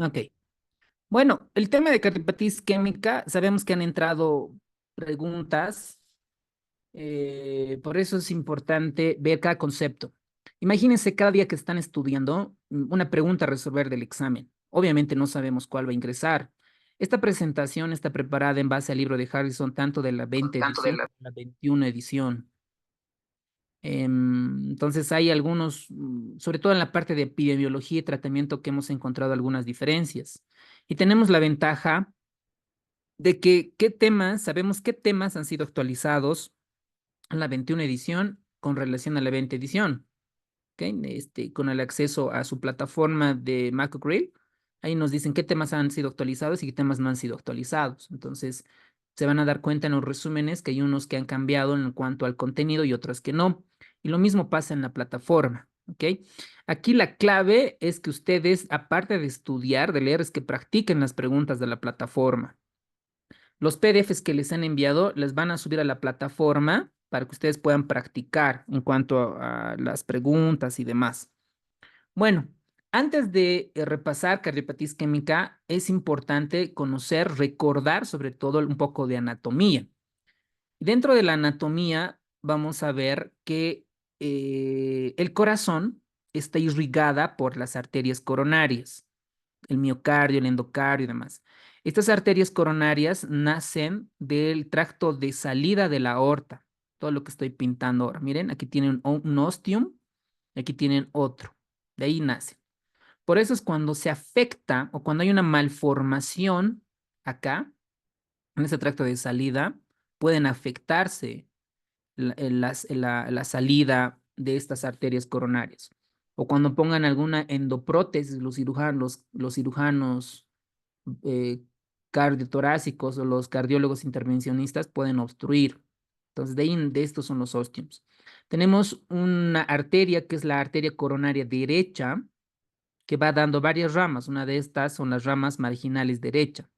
Ok. Bueno, el tema de cardiopatía isquémica, sabemos que han entrado preguntas, por eso es importante ver cada concepto. Imagínense cada día que están estudiando una pregunta a resolver del examen. Obviamente no sabemos cuál va a ingresar. Esta presentación está preparada en base al libro de Harrison, tanto de la 20 Tanto de edición la... como la 21 edición. Entonces hay algunos, sobre todo en la parte de epidemiología y tratamiento, que hemos encontrado algunas diferencias. Y tenemos la ventaja de que qué temas, sabemos qué temas han sido actualizados en la 21 edición con relación a la 20 edición, ¿ok? Con el acceso a su plataforma de MacGrill, ahí nos dicen qué temas han sido actualizados y qué temas no han sido actualizados. Entonces, se van a dar cuenta en los resúmenes que hay unos que han cambiado en cuanto al contenido y otros que no. Y lo mismo pasa en la plataforma, ¿ok? Aquí la clave es que ustedes, aparte de estudiar, de leer, es que practiquen las preguntas de la plataforma. Los PDFs que les han enviado les van a subir a la plataforma para que ustedes puedan practicar en cuanto a las preguntas y demás. Bueno, antes de repasar cardiopatía isquémica, es importante conocer, recordar sobre todo un poco de anatomía. Dentro de la anatomía vamos a ver que el corazón está irrigada por las arterias coronarias, el miocardio, el endocardio y demás. Estas arterias coronarias nacen del tracto de salida de la aorta, todo lo que estoy pintando ahora. Miren, aquí tienen un ostium, aquí tienen otro. De ahí nace. Por eso es cuando se afecta o cuando hay una malformación acá, en ese tracto de salida, pueden afectarse la salida de estas arterias coronarias. O cuando pongan alguna endoprótesis, los cirujanos eh, cardiotorácicos o los cardiólogos intervencionistas pueden obstruir. Entonces, de estos son los ostiums. Tenemos una arteria que es la arteria coronaria derecha, que va dando varias ramas. Una de estas son las ramas marginales derecha.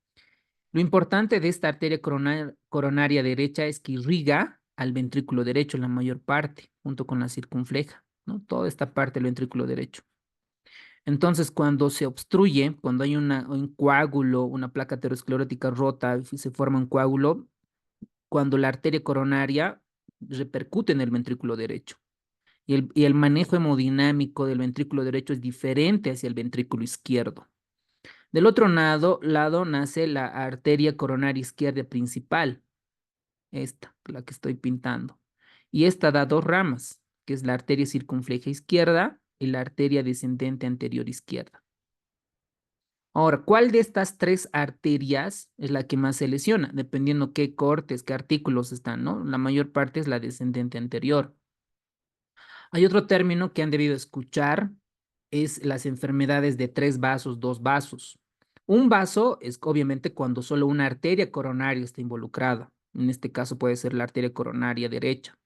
Lo importante de esta arteria coronaria derecha es que irriga al ventrículo derecho en la mayor parte, junto con la circunfleja, ¿no? Toda esta parte del ventrículo derecho. Entonces, cuando se obstruye, cuando hay un coágulo, una placa aterosclerótica rota, y se forma un coágulo, cuando la arteria coronaria repercute en el ventrículo derecho. Y el manejo hemodinámico del ventrículo derecho es diferente hacia el ventrículo izquierdo. Del otro lado nace la arteria coronaria izquierda principal, esta, la que estoy pintando. Y esta da dos ramas, que es la arteria circunfleja izquierda y la arteria descendente anterior izquierda. Ahora, ¿cuál de estas tres arterias es la que más se lesiona? Dependiendo qué cortes, qué artículos están, ¿no? La mayor parte es la descendente anterior. Hay otro término que han debido escuchar, es las enfermedades de tres vasos, dos vasos. Un vaso es obviamente cuando solo una arteria coronaria está involucrada. En este caso puede ser la arteria coronaria derecha.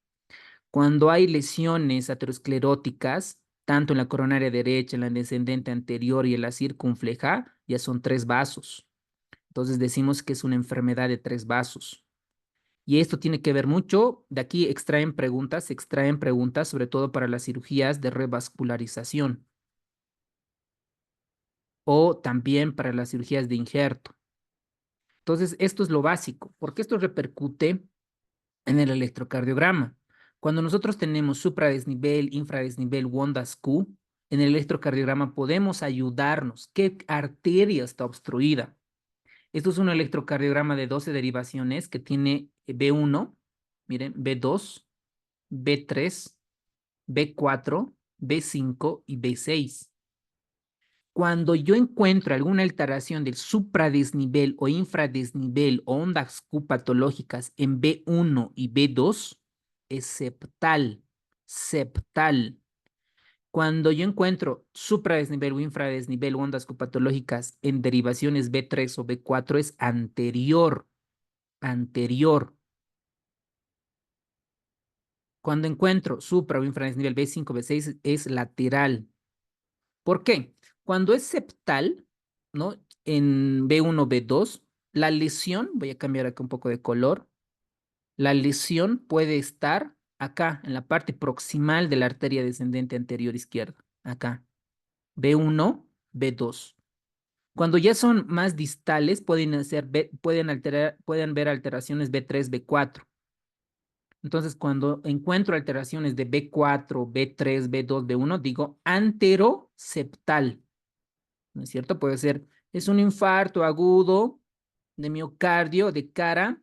Cuando hay lesiones ateroscleróticas, tanto en la coronaria derecha, en la descendente anterior y en la circunfleja, ya son tres vasos. Entonces decimos que es una enfermedad de tres vasos. Y esto tiene que ver mucho, de aquí se extraen preguntas, sobre todo para las cirugías de revascularización o también para las cirugías de injerto. Entonces, esto es lo básico, porque esto repercute en el electrocardiograma. Cuando nosotros tenemos supradesnivel, infradesnivel, ondas Q, en el electrocardiograma podemos ayudarnos. ¿Qué arteria está obstruida? Esto es un electrocardiograma de 12 derivaciones que tiene B1, miren, B2, B3, B4, B5 y B6. Cuando yo encuentro alguna alteración del supradesnivel o infradesnivel o ondas Q patológicas en B1 y B2, es septal, septal. Cuando yo encuentro supradesnivel o infradesnivel o ondas Q patológicas en derivaciones B3 o B4, es anterior, anterior. Cuando encuentro supra o infradesnivel B5, B6, es lateral. ¿Por qué? Cuando es septal, ¿no? En B1, B2, la lesión, voy a cambiar acá un poco de color, la lesión puede estar acá, en la parte proximal de la arteria descendente anterior izquierda, acá, B1, B2. Cuando ya son más distales, pueden ver alteraciones B3, B4. Entonces, cuando encuentro alteraciones de B4, B3, B2, B1, digo anteroseptal, ¿no es cierto? Puede ser, es un infarto agudo de miocardio de cara.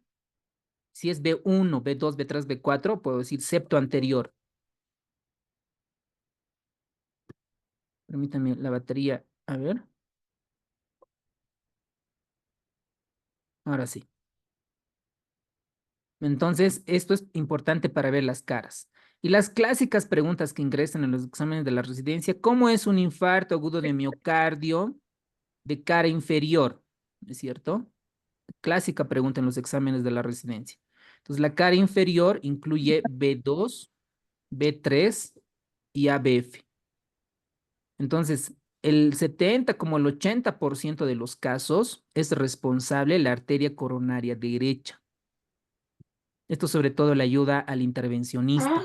Si es B1, B2, B3, B4, puedo decir septo anterior. Permítame la batería. A ver. Ahora sí. Entonces, esto es importante para ver las caras. Y las clásicas preguntas que ingresan en los exámenes de la residencia, ¿cómo es un infarto agudo de miocardio de cara inferior? ¿Es cierto? Clásica pregunta en los exámenes de la residencia. Entonces, la cara inferior incluye B2, B3 y ABF. Entonces, el 70 como el 80% de los casos es responsable la arteria coronaria derecha. Esto sobre todo le ayuda al intervencionista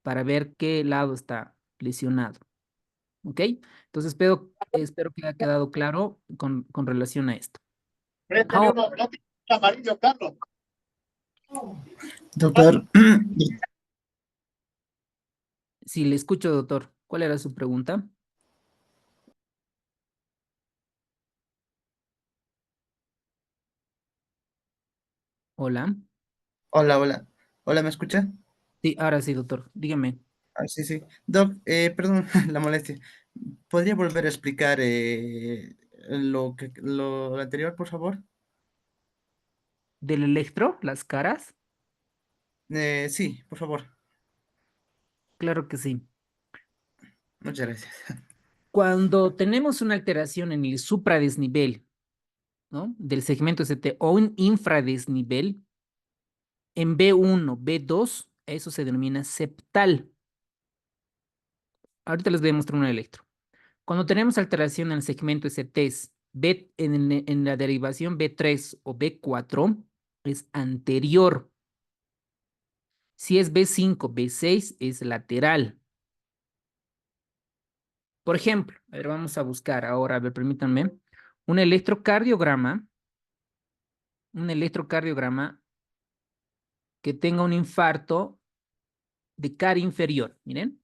para ver qué lado está lesionado. ¿Ok? Entonces, espero que haya quedado claro con relación a esto. Ahora, Amarillo, Carlos. Doctor, si le escucho, doctor, ¿cuál era su pregunta? Hola. hola, hola. Hola, ¿me escucha? Sí, ahora sí, doctor. Dígame. Ah, sí, sí. Doc, perdón la molestia. ¿Podría volver a explicar lo anterior, por favor? ¿Del electro, las caras? Sí, por favor. Claro que sí. Muchas gracias. Cuando tenemos una alteración en el supradesnivel, ¿no? Del segmento ST o un infradesnivel, en B1, B2, eso se denomina septal. Ahorita les voy a mostrar un electro. Cuando tenemos alteración en el segmento ST, en la derivación B3 o B4, es anterior. Si es B5, B6, es lateral. Por ejemplo, a ver, vamos a buscar ahora, a ver, permítanme, un electrocardiograma, un electrocardiograma que tenga un infarto de cara inferior. Miren,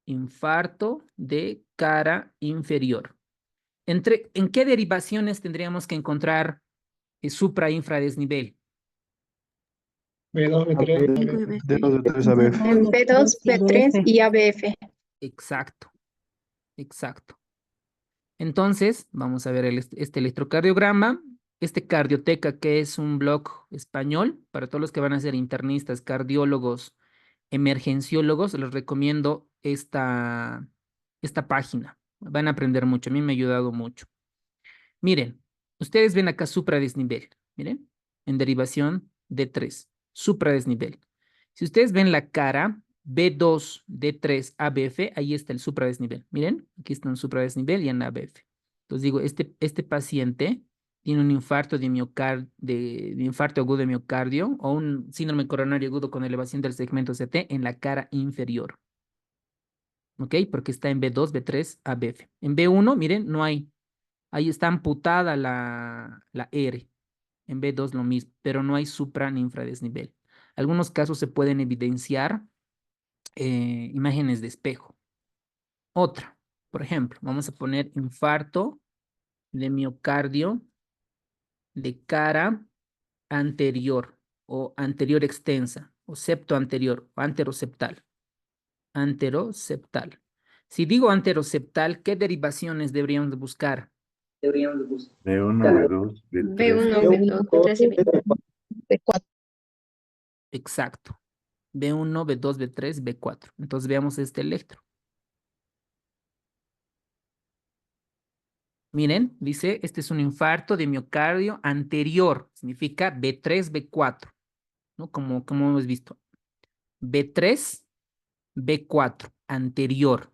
infarto de cara inferior. ¿En qué derivaciones tendríamos que encontrar supra-infradesnivel? B2, B3, De 3 a B. En B2, B3 y ABF. Exacto, exacto. Entonces, vamos a ver este electrocardiograma. Este Cardioteca, que es un blog español, para todos los que van a ser internistas, cardiólogos, emergenciólogos, les recomiendo esta página. Van a aprender mucho, a mí me ha ayudado mucho. Miren, ustedes ven acá supradesnivel, miren, en derivación D3, supradesnivel. Si ustedes ven la cara B2, D3, ABF, ahí está el supradesnivel. Miren, aquí está un supradesnivel y en ABF. Entonces digo, este paciente tiene un infarto de infarto agudo de miocardio o un síndrome coronario agudo con elevación del segmento CT en la cara inferior. ¿Ok? Porque está en B2, B3, ABF. En B1, miren, no hay. Ahí está amputada la R. En B2 lo mismo, pero no hay supra ni infradesnivel. Algunos casos se pueden evidenciar imágenes de espejo. Otra, por ejemplo, vamos a poner infarto de miocardio de cara anterior o anterior extensa o septo anterior o anteroseptal. Anteroseptal. Si digo anteroseptal, ¿qué derivaciones deberíamos de buscar? B1, B2, B3. B1, B2, B3 y B4. Exacto. B1, B2, B3, B4. Entonces veamos este electro. Miren, dice, este es un infarto de miocardio anterior. Significa B3, B4, ¿no? Como hemos visto. B3, B4, anterior.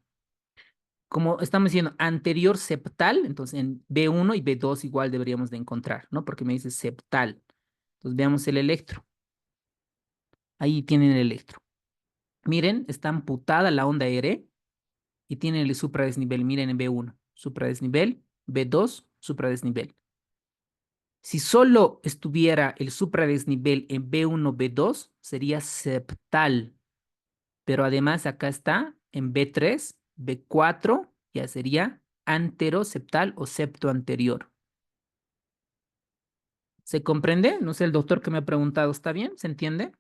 Como estamos diciendo anterior septal, entonces en B1 y B2 igual deberíamos de encontrar, ¿no? Porque me dice septal. Entonces veamos el electro. Ahí tienen el electro. Miren, está amputada la onda R y tiene el supradesnivel. Miren en B1, supradesnivel B2, supradesnivel. Si solo estuviera el supradesnivel en B1, B2, sería septal. Pero además acá está en B3, B4, ya sería anteroseptal o septo anterior. ¿Se comprende? No sé, el doctor que me ha preguntado, ¿está bien? ¿Se entiende?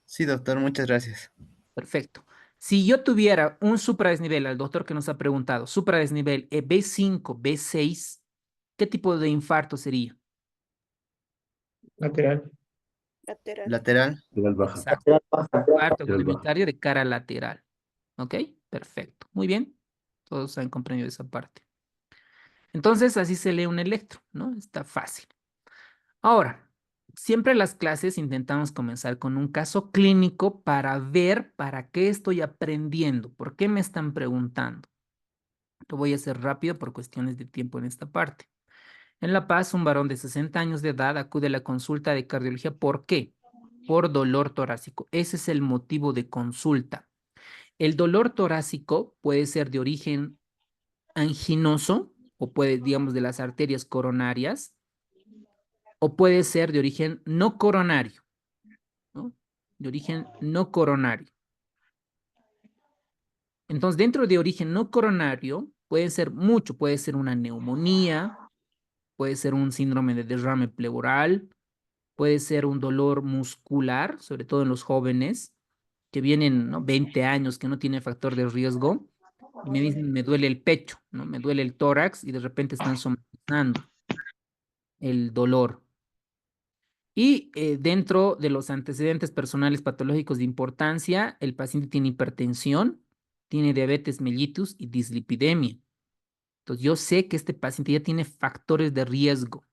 Sí, doctor, muchas gracias. Perfecto. Si yo tuviera un supradesnivel, al doctor que nos ha preguntado, supradesnivel B5, B6, ¿qué tipo de infarto sería? Lateral. Lateral. Lateral. Lateral baja. Exacto. Infarto Lateral baja. comunitario de cara lateral. ¿Ok? Perfecto. Muy bien. Todos han comprendido esa parte. Entonces, así se lee un electro, ¿no? Está fácil. Ahora, siempre las clases intentamos comenzar con un caso clínico para ver para qué estoy aprendiendo, por qué me están preguntando. Lo voy a hacer rápido por cuestiones de tiempo en esta parte. En La Paz, un varón de 60 años de edad acude a la consulta de cardiología. ¿Por qué? Por dolor torácico. Ese es el motivo de consulta. El dolor torácico puede ser de origen anginoso o puede, digamos, de las arterias coronarias o puede ser de origen no coronario, ¿no? De origen no coronario. Entonces, dentro de origen no coronario, puede ser mucho, puede ser una neumonía, puede ser un síndrome de derrame pleural, puede ser un dolor muscular, sobre todo en los jóvenes que vienen, ¿no? 20 años, que no tienen factor de riesgo, y me dicen, me duele el pecho, ¿no? Me duele el tórax, y de repente están somatizando el dolor. Y dentro de los antecedentes personales patológicos de importancia, el paciente tiene hipertensión, tiene diabetes mellitus y dislipidemia. Entonces, yo sé que este paciente ya tiene factores de riesgo,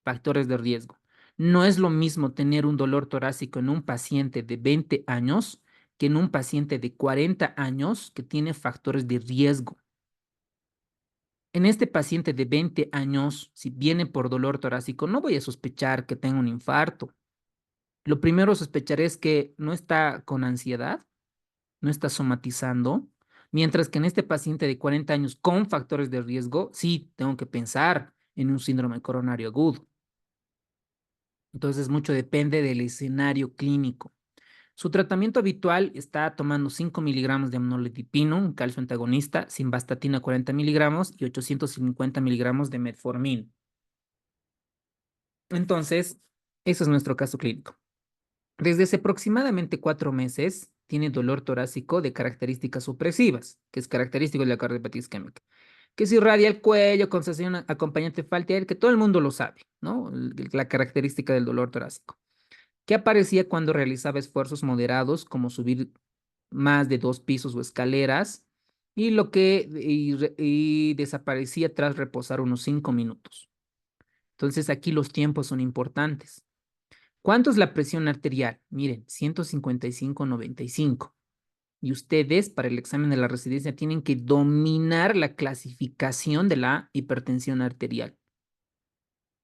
factores de riesgo. No es lo mismo tener un dolor torácico en un paciente de 20 años que en un paciente de 40 años que tiene factores de riesgo. En este paciente de 20 años, si viene por dolor torácico, no voy a sospechar que tenga un infarto. Lo primero a sospechar es que no está con ansiedad, no está somatizando, mientras que en este paciente de 40 años con factores de riesgo, sí tengo que pensar en un síndrome coronario agudo. Entonces, mucho depende del escenario clínico. Su tratamiento habitual está tomando 5 miligramos de amlodipino, un calcio antagonista, simvastatina 40 miligramos y 850 miligramos de metformin. Entonces, ese es nuestro caso clínico. Desde hace aproximadamente 4 meses tiene dolor torácico de características supresivas, que es característico de la cardiopatía isquémica, que se irradia el cuello con sensación acompañante de falta de aire, que todo el mundo lo sabe, ¿no? La característica del dolor torácico, que aparecía cuando realizaba esfuerzos moderados como subir más de 2 pisos o escaleras y desaparecía tras reposar unos 5 minutos. Entonces aquí los tiempos son importantes. ¿Cuánto es la presión arterial? Miren, 155/95. Y ustedes para el examen de la residencia tienen que dominar la clasificación de la hipertensión arterial,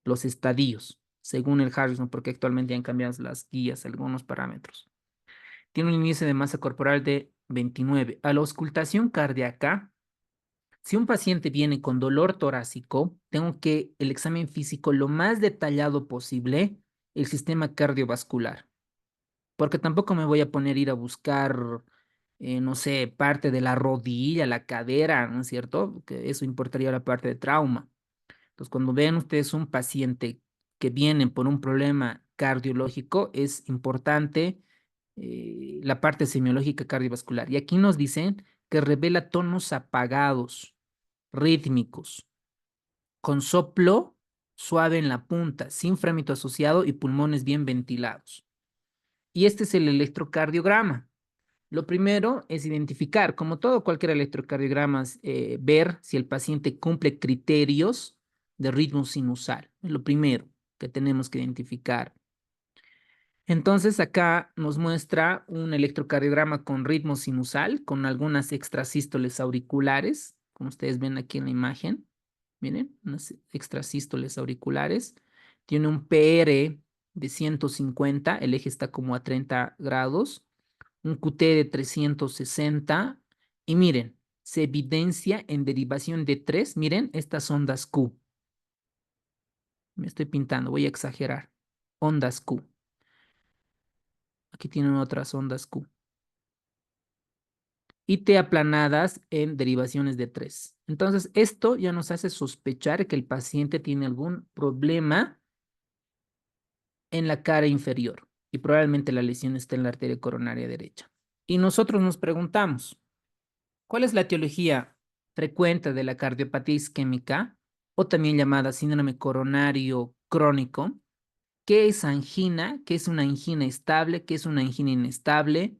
los estadios, según el Harrison, porque actualmente han cambiado las guías, algunos parámetros. Tiene un índice de masa corporal de 29. A la auscultación cardíaca, si un paciente viene con dolor torácico, tengo que el examen físico lo más detallado posible, el sistema cardiovascular, porque tampoco me voy a poner a ir a buscar, no sé, parte de la rodilla, la cadera, ¿no es cierto? Que eso importaría la parte de trauma. Entonces, cuando vean ustedes un paciente que viene por un problema cardiológico, es importante la parte semiológica cardiovascular. Y aquí nos dicen que revela tonos apagados, rítmicos, con soplo suave en la punta, sin frémito asociado y pulmones bien ventilados. Y este es el electrocardiograma. Lo primero es identificar, como todo cualquier electrocardiograma, ver si el paciente cumple criterios de ritmo sinusal. Es lo primero que tenemos que identificar. Entonces acá nos muestra un electrocardiograma con ritmo sinusal, con algunas extrasístoles auriculares, como ustedes ven aquí en la imagen. Miren, unas extrasístoles auriculares. Tiene un PR de 150, el eje está como a 30 grados, un QT de 360 y miren, se evidencia en derivación de 3. Miren, estas ondas Q. Me estoy pintando, voy a exagerar. Ondas Q. Aquí tienen otras ondas Q. Y T aplanadas en derivaciones de 3. Entonces, esto ya nos hace sospechar que el paciente tiene algún problema en la cara inferior y probablemente la lesión está en la arteria coronaria derecha. Y nosotros nos preguntamos, ¿cuál es la etiología frecuente de la cardiopatía isquémica o también llamada síndrome coronario crónico? ¿Qué es angina? ¿Qué es una angina estable? ¿Qué es una angina inestable?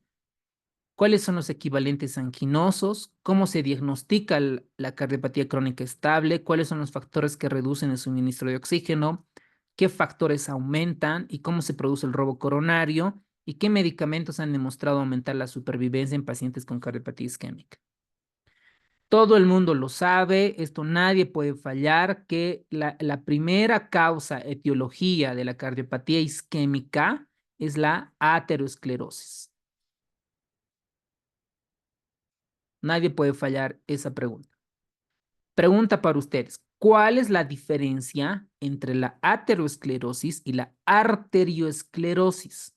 ¿Cuáles son los equivalentes anginosos? ¿Cómo se diagnostica la cardiopatía crónica estable? ¿Cuáles son los factores que reducen el suministro de oxígeno? ¿Qué factores aumentan? ¿Y cómo se produce el robo coronario? ¿Y qué medicamentos han demostrado aumentar la supervivencia en pacientes con cardiopatía isquémica? Todo el mundo lo sabe, esto nadie puede fallar, que la primera causa, etiología de la cardiopatía isquémica es la aterosclerosis. Nadie puede fallar esa pregunta. Pregunta para ustedes, ¿cuál es la diferencia entre la aterosclerosis y la arterioesclerosis?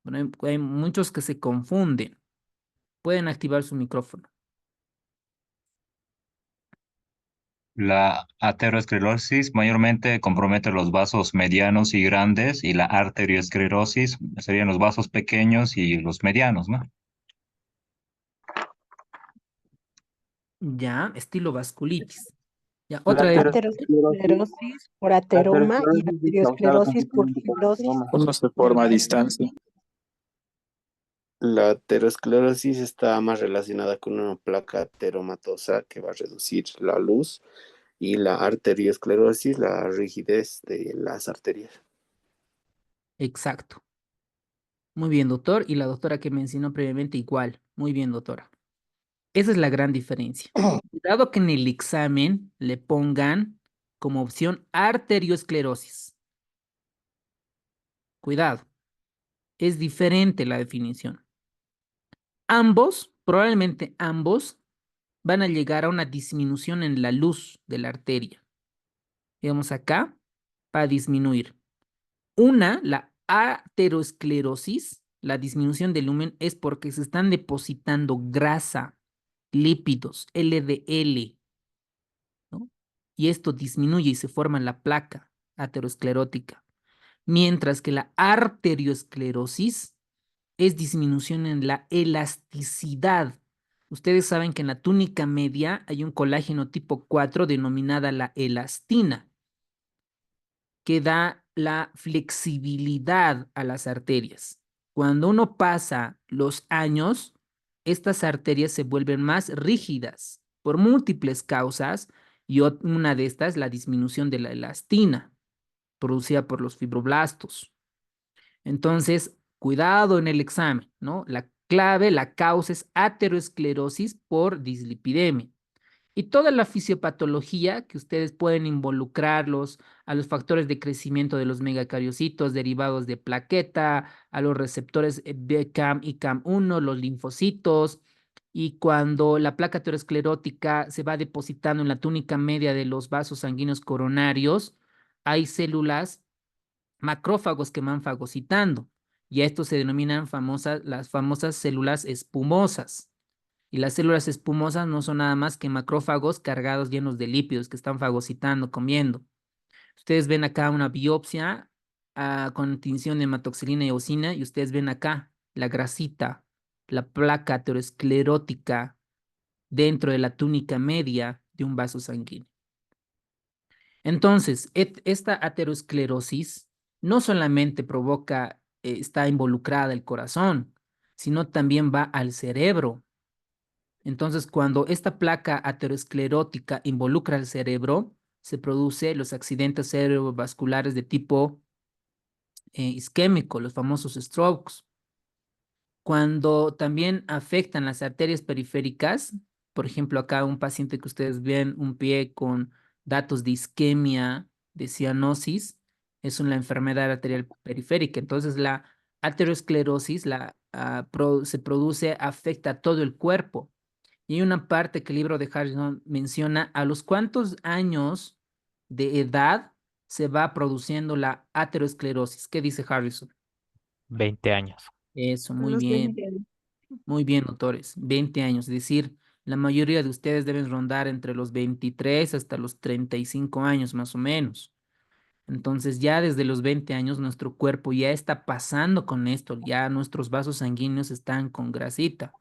Bueno, hay muchos que se confunden. Pueden activar su micrófono. La aterosclerosis mayormente compromete los vasos medianos y grandes y la arteriosclerosis serían los vasos pequeños y los medianos, ¿no? Ya, estilo vasculitis. Ya, La otra vez. Aterosclerosis por ateroma y aterosclerosis es causada arteriosclerosis por principalmente por fibrosis. ateroma. Uno se forma a distancia. La aterosclerosis está más relacionada con una placa ateromatosa que va a reducir la luz y la arteriosclerosis, la rigidez de las arterias. Exacto. Muy bien, doctor. Y la doctora que mencionó previamente igual. Muy bien, doctora. Esa es la gran diferencia. Cuidado que en el examen le pongan como opción arteriosclerosis. Cuidado. Es diferente la definición. Ambos, probablemente ambos, van a llegar a una disminución en la luz de la arteria. Digamos acá, va a disminuir. Una, la aterosclerosis, la disminución del lumen, es porque se están depositando grasa, lípidos, LDL, ¿no? Y esto disminuye y se forma la placa aterosclerótica. Mientras que la arteriosclerosis es disminución en la elasticidad. Ustedes saben que en la túnica media hay un colágeno tipo 4 denominada la elastina, que da la flexibilidad a las arterias. Cuando uno pasa los años, estas arterias se vuelven más rígidas por múltiples causas y una de estas, la disminución de la elastina producida por los fibroblastos. Entonces, cuidado en el examen, ¿no? La clave, la causa es aterosclerosis por dislipidemia. Y toda la fisiopatología que ustedes pueden involucrarlos a los factores de crecimiento de los megacariocitos derivados de plaqueta, a los receptores BCAM y CAM1, los linfocitos, y cuando la placa aterosclerótica se va depositando en la túnica media de los vasos sanguíneos coronarios, hay células macrófagos que van fagocitando, y a esto se denominan las famosas células espumosas. Y las células espumosas no son nada más que macrófagos cargados llenos de lípidos que están fagocitando, comiendo. Ustedes ven acá una biopsia con tinción de hematoxilina y eosina y ustedes ven acá la grasita, la placa aterosclerótica dentro de la túnica media de un vaso sanguíneo. Entonces, esta aterosclerosis no solamente provoca, está involucrada el corazón, sino también va al cerebro. Entonces, cuando esta placa aterosclerótica involucra al cerebro, se producen los accidentes cerebrovasculares de tipo isquémico, los famosos strokes. Cuando también afectan las arterias periféricas, por ejemplo, acá un paciente que ustedes ven un pie con datos de isquemia, de cianosis, es una enfermedad arterial periférica. Entonces, la aterosclerosis se produce, afecta a todo el cuerpo. Y hay una parte que el libro de Harrison menciona a los cuántos años de edad se va produciendo la aterosclerosis. ¿Qué dice Harrison? 20 años. Eso, A muy los bien. 20 años. Muy bien, doctores. 20 años, es decir, la mayoría de ustedes deben rondar entre los 23 hasta los 35 años más o menos. Entonces ya desde los 20 años nuestro cuerpo ya está pasando con esto, ya nuestros vasos sanguíneos están con grasita,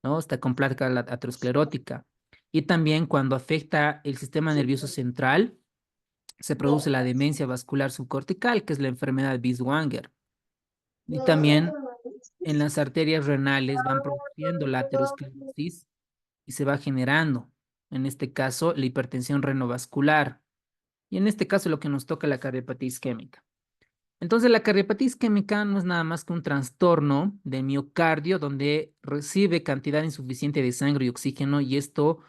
¿no? Está con placa aterosclerótica. Y también cuando afecta el sistema nervioso central, se produce la demencia vascular subcortical, que es la enfermedad de Binswanger. Y también en las arterias renales van produciendo la aterosclerosis y se va generando, en este caso, la hipertensión renovascular. Y en este caso lo que nos toca es la cardiopatía isquémica. Entonces, la cardiopatía isquémica no es nada más que un trastorno del miocardio donde recibe cantidad insuficiente de sangre y oxígeno y esto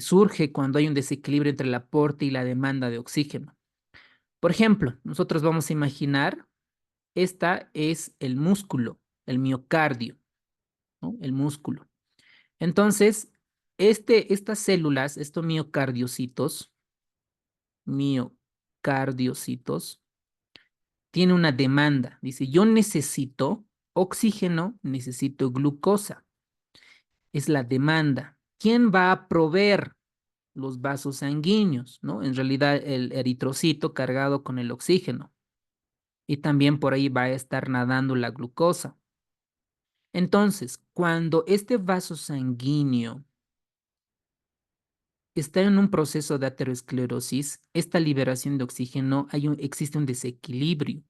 surge cuando hay un desequilibrio entre el aporte y la demanda de oxígeno. Por ejemplo, nosotros vamos a imaginar, esta es el músculo, el miocardio, ¿no? El músculo. Entonces, estas células, estos miocardiocitos, tiene una demanda. Dice, yo necesito oxígeno, necesito glucosa. Es la demanda. ¿Quién va a proveer los vasos sanguíneos? ¿No? En realidad, el eritrocito cargado con el oxígeno. Y también por ahí va a estar nadando la glucosa. Entonces, cuando este vaso sanguíneo está en un proceso de aterosclerosis, esta liberación de oxígeno, existe un desequilibrio.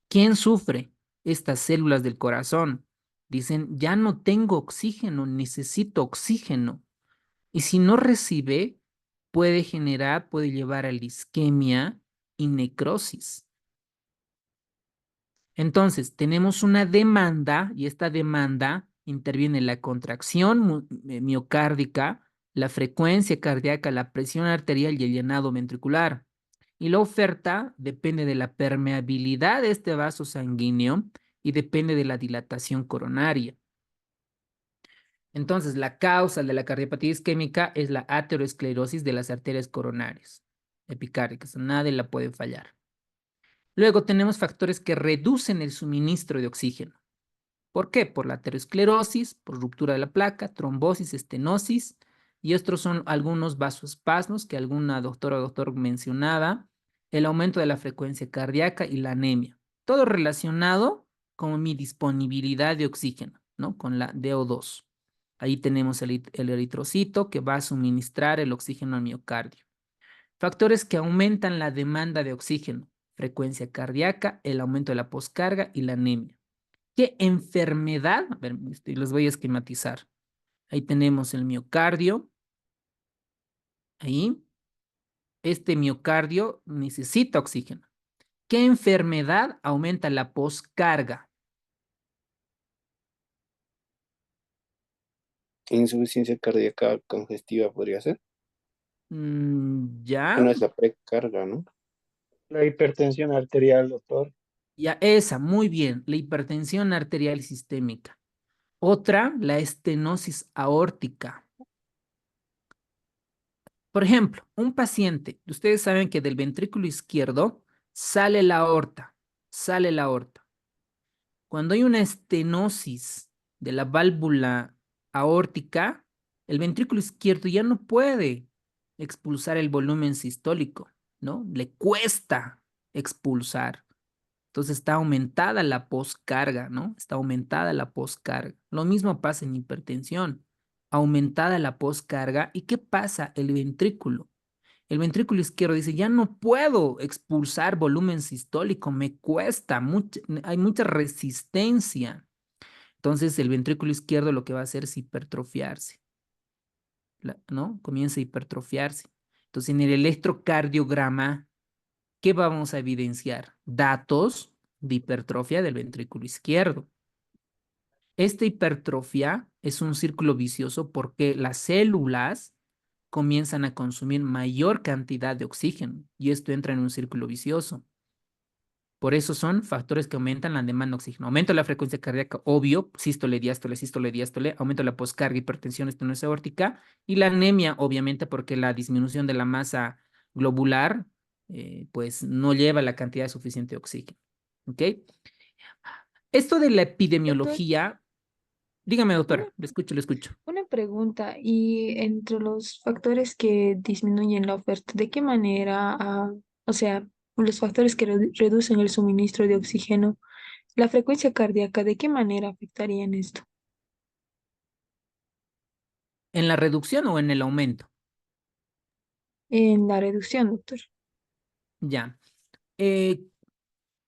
¿Quién sufre? Estas células del corazón. Dicen, ya no tengo oxígeno, necesito oxígeno. Y si no recibe, puede llevar a la isquemia y necrosis. Entonces, tenemos una demanda y esta demanda interviene la contracción miocárdica, la frecuencia cardíaca, la presión arterial y el llenado ventricular. Y la oferta depende de la permeabilidad de este vaso sanguíneo y depende de la dilatación coronaria. Entonces, la causa de la cardiopatía isquémica es la aterosclerosis de las arterias coronarias epicárdicas. Nadie la puede fallar. Luego tenemos factores que reducen el suministro de oxígeno. ¿Por qué? Por la aterosclerosis, por ruptura de la placa, trombosis, estenosis, y estos son algunos vasoespasmos que alguna doctora o doctor mencionaba, el aumento de la frecuencia cardíaca y la anemia. Todo relacionado con mi disponibilidad de oxígeno, ¿no? Con la DO2. Ahí tenemos el eritrocito que va a suministrar el oxígeno al miocardio. Factores que aumentan la demanda de oxígeno, frecuencia cardíaca, el aumento de la poscarga y la anemia. ¿Qué enfermedad? A ver, los voy a esquematizar. Ahí tenemos el miocardio. Ahí. Este miocardio necesita oxígeno. ¿Qué enfermedad aumenta la poscarga? Insuficiencia cardíaca congestiva podría ser. Ya, No es la precarga, ¿no? La hipertensión arterial, doctor. ya, esa, muy bien. La hipertensión arterial sistémica. Otra, la estenosis aórtica. Por ejemplo, un paciente, ustedes saben que del ventrículo izquierdo sale la aorta, sale la aorta. Cuando hay una estenosis de la válvula aórtica, el ventrículo izquierdo ya no puede expulsar el volumen sistólico, ¿no? Le cuesta expulsar. Entonces está aumentada la poscarga, ¿no? Está aumentada la poscarga. Lo mismo pasa en hipertensión. Aumentada la poscarga. ¿Y qué pasa? El ventrículo. El ventrículo izquierdo dice, ya no puedo expulsar volumen sistólico, me cuesta, hay mucha resistencia. Entonces el ventrículo izquierdo lo que va a hacer es hipertrofiarse, ¿no? Comienza a hipertrofiarse. Entonces en el electrocardiograma, ¿qué vamos a evidenciar? Datos de hipertrofia del ventrículo izquierdo. Esta hipertrofia es un círculo vicioso porque las células comienzan a consumir mayor cantidad de oxígeno y esto entra en un círculo vicioso. Por eso son factores que aumentan la demanda de oxígeno. Aumento de la frecuencia cardíaca, obvio, sístole, diástole, aumento de la poscarga, hipertensión, estenosis aórtica, y la anemia, obviamente, porque la disminución de la masa globular, pues no lleva la cantidad suficiente de oxígeno. ¿Ok? Esto de la Doctor, epidemiología, dígame, una, doctora, le escucho, le escucho. una pregunta, y entre los factores que disminuyen la oferta, ¿de qué manera, o sea, los factores que reducen el suministro de oxígeno, la frecuencia cardíaca, ¿de qué manera afectarían esto? ¿En la reducción o en el aumento? En la reducción, doctor. Ya. Eh,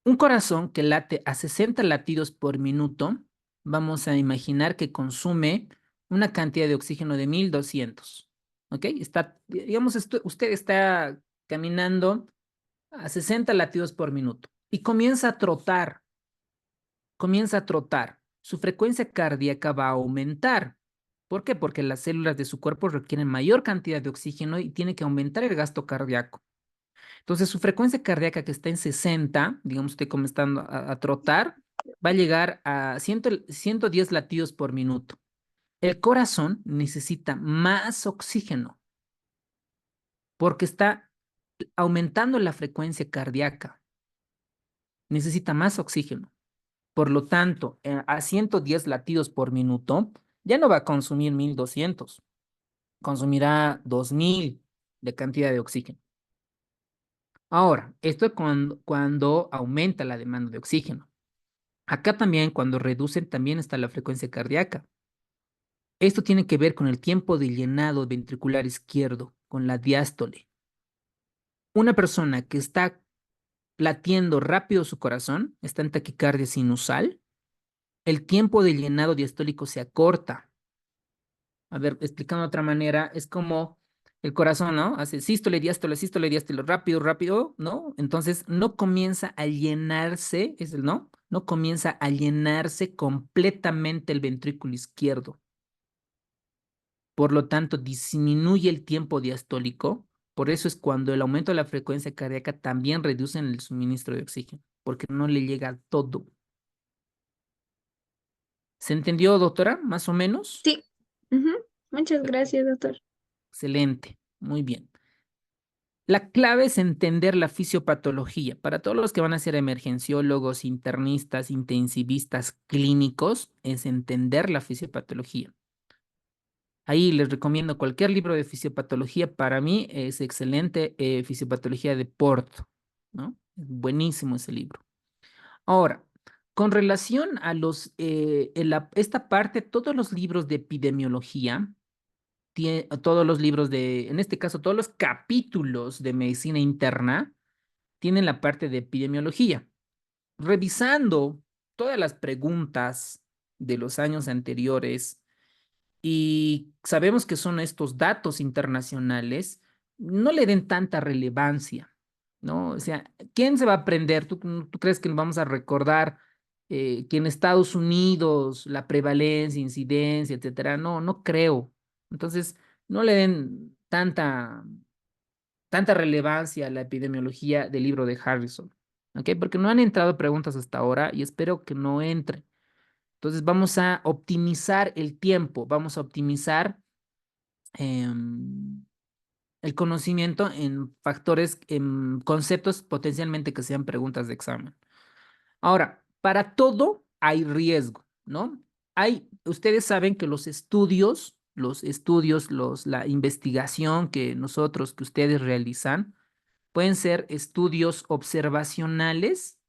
un corazón que late a 60 latidos por minuto, vamos a imaginar que consume una cantidad de oxígeno de 1200. ¿Ok? Está, digamos, usted está caminando a 60 latidos por minuto y comienza a trotar, su frecuencia cardíaca va a aumentar. ¿Por qué? Porque las células de su cuerpo requieren mayor cantidad de oxígeno y tiene que aumentar el gasto cardíaco. Entonces, su frecuencia cardíaca que está en 60, digamos usted comenzando a trotar, va a llegar a 110 latidos por minuto. El corazón necesita más oxígeno porque está aumentando la frecuencia cardíaca. Necesita más oxígeno. Por lo tanto, a 110 latidos por minuto, ya no va a consumir 1200, consumirá 2000 de cantidad de oxígeno. Ahora, esto es cuando aumenta la demanda de oxígeno. Acá también, cuando reducen, también está la frecuencia cardíaca. Esto tiene que ver con el tiempo de llenado ventricular izquierdo, con la diástole. Una persona que está latiendo rápido su corazón, está en taquicardia sinusal, el tiempo de llenado diastólico se acorta. A ver, explicando de otra manera, es como el corazón, ¿no? Hace sístole, diástole, rápido, rápido, ¿no? Entonces no comienza a llenarse, es el no, no comienza a llenarse completamente el ventrículo izquierdo. Por lo tanto, disminuye el tiempo diastólico. Por eso es cuando el aumento de la frecuencia cardíaca también reduce el suministro de oxígeno, porque no le llega todo. ¿Se entendió, doctora? Más o menos. Sí. Ujú. Muchas gracias, doctor. Excelente, muy bien. La clave es entender la fisiopatología. Para todos los que van a ser emergenciólogos, internistas, intensivistas clínicos, es entender la fisiopatología. Ahí les recomiendo cualquier libro de fisiopatología. Para mí es excelente, Fisiopatología de Porto, ¿no? Es buenísimo ese libro. Ahora, con relación a esta parte, todos los libros de epidemiología, todos los libros en este caso, todos los capítulos de medicina interna tienen la parte de epidemiología. Revisando todas las preguntas de los años anteriores y sabemos que son estos datos internacionales, no le den tanta relevancia, ¿no? O sea, ¿quién se va a aprender? ¿Tú crees que vamos a recordar que en Estados Unidos la prevalencia, incidencia, etcétera? No, no creo. Entonces, no le den tanta relevancia a la epidemiología del libro de Harrison, ¿ok? Porque no han entrado preguntas hasta ahora y espero que no entren. Entonces vamos a optimizar el tiempo, vamos a optimizar el conocimiento en factores, en conceptos potencialmente que sean preguntas de examen. Ahora, para todo hay riesgo, ¿no? Ustedes saben que la investigación que ustedes realizan, pueden ser estudios observacionales,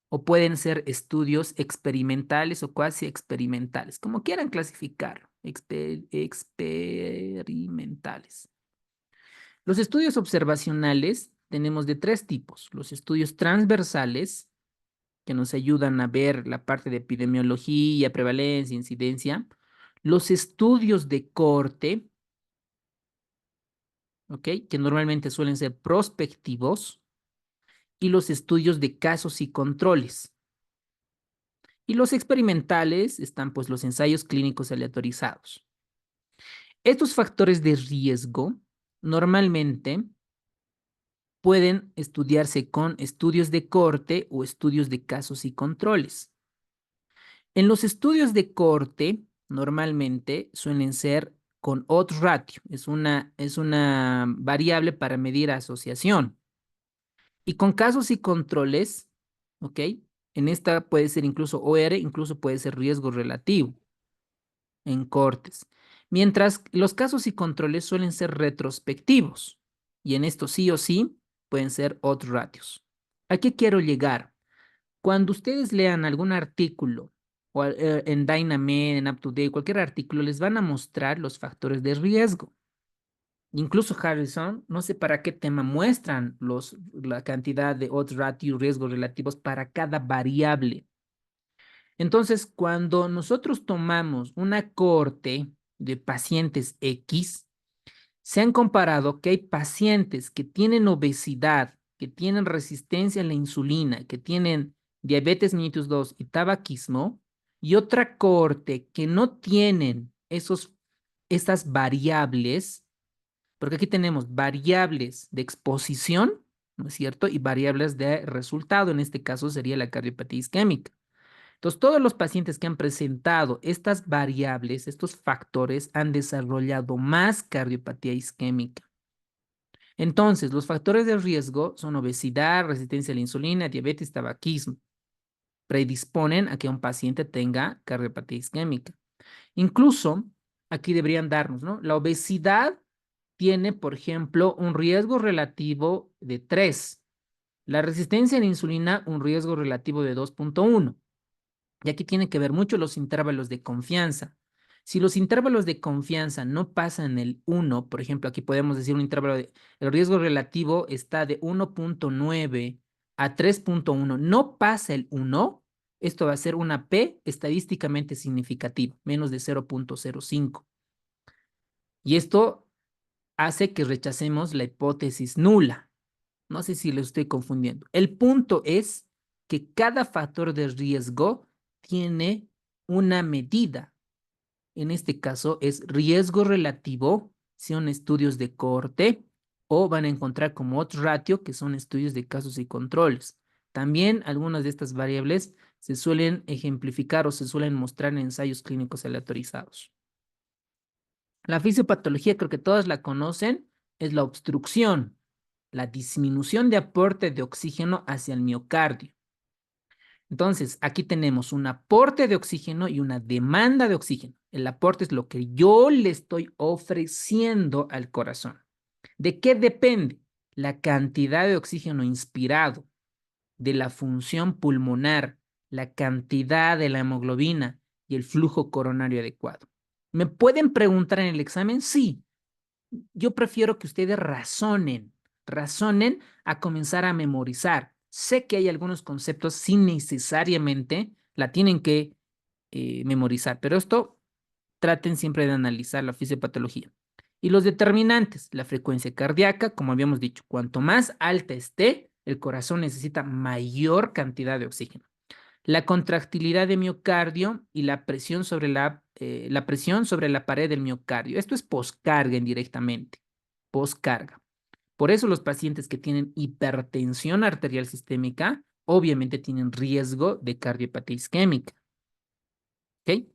o pueden ser estudios experimentales o cuasi experimentales, como quieran clasificar, experimentales. Los estudios observacionales tenemos de tres tipos: los estudios transversales, que nos ayudan a ver la parte de epidemiología, prevalencia, incidencia; los estudios de cohorte, ¿ok? Que normalmente suelen ser prospectivos; y los estudios de casos y controles. Y los experimentales están pues los ensayos clínicos aleatorizados. Estos factores de riesgo normalmente pueden estudiarse con estudios de corte o estudios de casos y controles. En los estudios de corte, normalmente suelen ser con odds ratio, es una variable para medir asociación. Y con casos y controles, ¿ok? En esta puede ser incluso OR, incluso puede ser riesgo relativo en cortes. Mientras los casos y controles suelen ser retrospectivos. Y en esto sí o sí pueden ser odds ratios. ¿A qué quiero llegar? Cuando ustedes lean algún artículo o en Dynamed, en UpToDate, cualquier artículo, les van a mostrar los factores de riesgo. Incluso Harrison, no sé para qué tema muestran la cantidad de odds ratio y riesgos relativos para cada variable. Entonces, cuando nosotros tomamos una cohorte de pacientes X, se han comparado que hay pacientes que tienen obesidad, que tienen resistencia a la insulina, que tienen diabetes mellitus 2 y tabaquismo, y otra cohorte que no tienen estas variables, porque aquí tenemos variables de exposición, ¿no es cierto? Y variables de resultado, en este caso sería la cardiopatía isquémica. Entonces, todos los pacientes que han presentado estas variables, estos factores, han desarrollado más cardiopatía isquémica. Entonces, los factores de riesgo son obesidad, resistencia a la insulina, diabetes, tabaquismo. Predisponen a que un paciente tenga cardiopatía isquémica. Incluso, aquí deberían darnos, ¿no? La obesidad tiene, por ejemplo, un riesgo relativo de 3. La resistencia a la insulina, un riesgo relativo de 2.1. Y aquí tienen que ver mucho los intervalos de confianza. Si los intervalos de confianza no pasan el 1, por ejemplo, aquí podemos decir un intervalo el riesgo relativo está de 1.9 a 3.1, no pasa el 1, esto va a ser una P estadísticamente significativa, menos de 0.05. Y esto hace que rechacemos la hipótesis nula. No sé si lo estoy confundiendo. El punto es que cada factor de riesgo tiene una medida. En este caso es riesgo relativo, son estudios de cohorte, o van a encontrar como odds ratio, que son estudios de casos y controles. También algunas de estas variables se suelen ejemplificar o se suelen mostrar en ensayos clínicos aleatorizados. La fisiopatología, creo que todas la conocen, es la obstrucción, la disminución de aporte de oxígeno hacia el miocardio. Entonces, aquí tenemos un aporte de oxígeno y una demanda de oxígeno. El aporte es lo que yo le estoy ofreciendo al corazón. ¿De qué depende? La cantidad de oxígeno inspirado, de la función pulmonar, la cantidad de la hemoglobina y el flujo coronario adecuado. ¿Me pueden preguntar en el examen? Sí. Yo prefiero que ustedes razonen a comenzar a memorizar. Sé que hay algunos conceptos sin necesariamente la tienen que memorizar, pero esto traten siempre de analizar la fisiopatología. Y los determinantes, la frecuencia cardíaca, como habíamos dicho, cuanto más alta esté, el corazón necesita mayor cantidad de oxígeno. La contractilidad de miocardio y la presión sobre la pared del miocardio. Esto es poscarga indirectamente, poscarga. Por eso los pacientes que tienen hipertensión arterial sistémica obviamente tienen riesgo de cardiopatía isquémica. ¿Ok?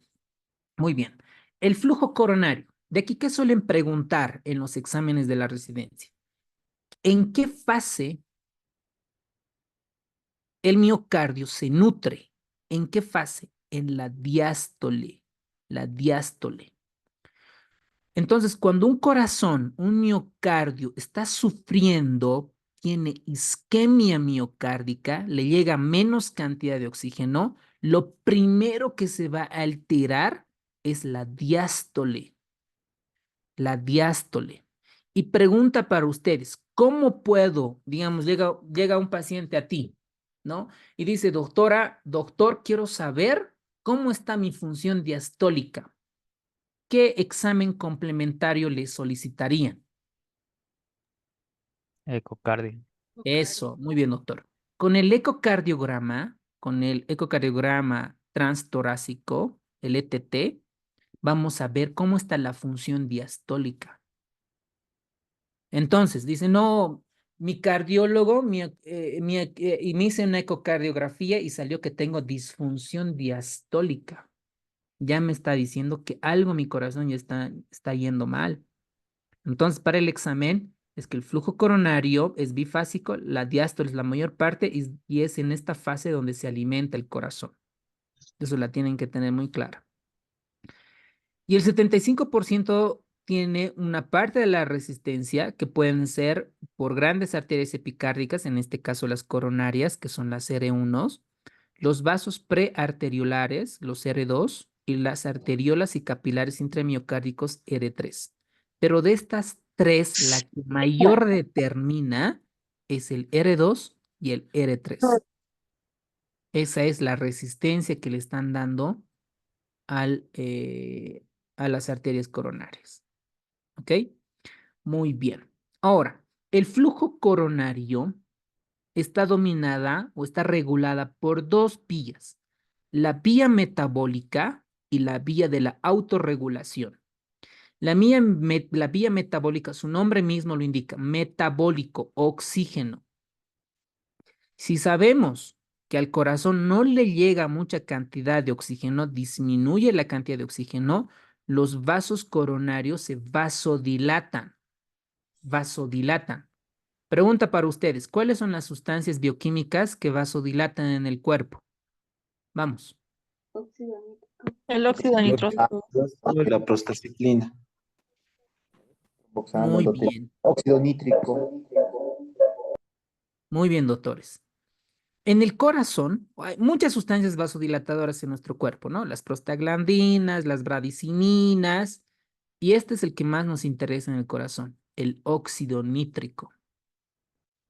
Muy bien. El flujo coronario. De aquí, ¿qué suelen preguntar en los exámenes de la residencia? ¿En qué fase el miocardio se nutre? ¿En qué fase? En la diástole. La diástole. Entonces, cuando un corazón, un miocardio está sufriendo, tiene isquemia miocárdica, le llega menos cantidad de oxígeno, lo primero que se va a alterar es la diástole. La diástole. Y pregunta para ustedes, ¿cómo puedo, digamos, llega un paciente a ti, ¿no? Y dice, doctor, quiero saber cómo está mi función diastólica. ¿Qué examen complementario le solicitarían? Ecocardio. Eso, muy bien, doctor. Con el ecocardiograma transtorácico, el ETT, vamos a ver cómo está la función diastólica. Entonces, dice, no, mi cardiólogo y me hice una ecocardiografía y salió que tengo disfunción diastólica. Ya me está diciendo que algo en mi corazón ya está yendo mal. Entonces, para el examen, es que el flujo coronario es bifásico, la diástole es la mayor parte y es en esta fase donde se alimenta el corazón. Eso la tienen que tener muy clara. Y el 75% tiene una parte de la resistencia que pueden ser por grandes arterias epicárdicas, en este caso las coronarias, que son las R1, los vasos prearteriolares, los R2, y las arteriolas y capilares intramiocárdicos R3. Pero de estas tres, la que mayor determina es el R2 y el R3. Esa es la resistencia que le están dando a las arterias coronarias. ¿Ok? Muy bien. Ahora, el flujo coronario está dominada o está regulada por dos vías, la vía metabólica y la vía de la autorregulación. La vía metabólica, su nombre mismo lo indica, metabólico, oxígeno. Si sabemos que al corazón no le llega mucha cantidad de oxígeno, disminuye la cantidad de oxígeno, los vasos coronarios se vasodilatan. Vasodilatan. Pregunta para ustedes, ¿cuáles son las sustancias bioquímicas que vasodilatan en el cuerpo? Vamos. El óxido nitroso. La prostaciclina. Muy bien. Óxido nítrico. Muy bien, doctores. En el corazón hay muchas sustancias vasodilatadoras en nuestro cuerpo, ¿no? Las prostaglandinas, las bradicininas, y este es el que más nos interesa en el corazón, el óxido nítrico.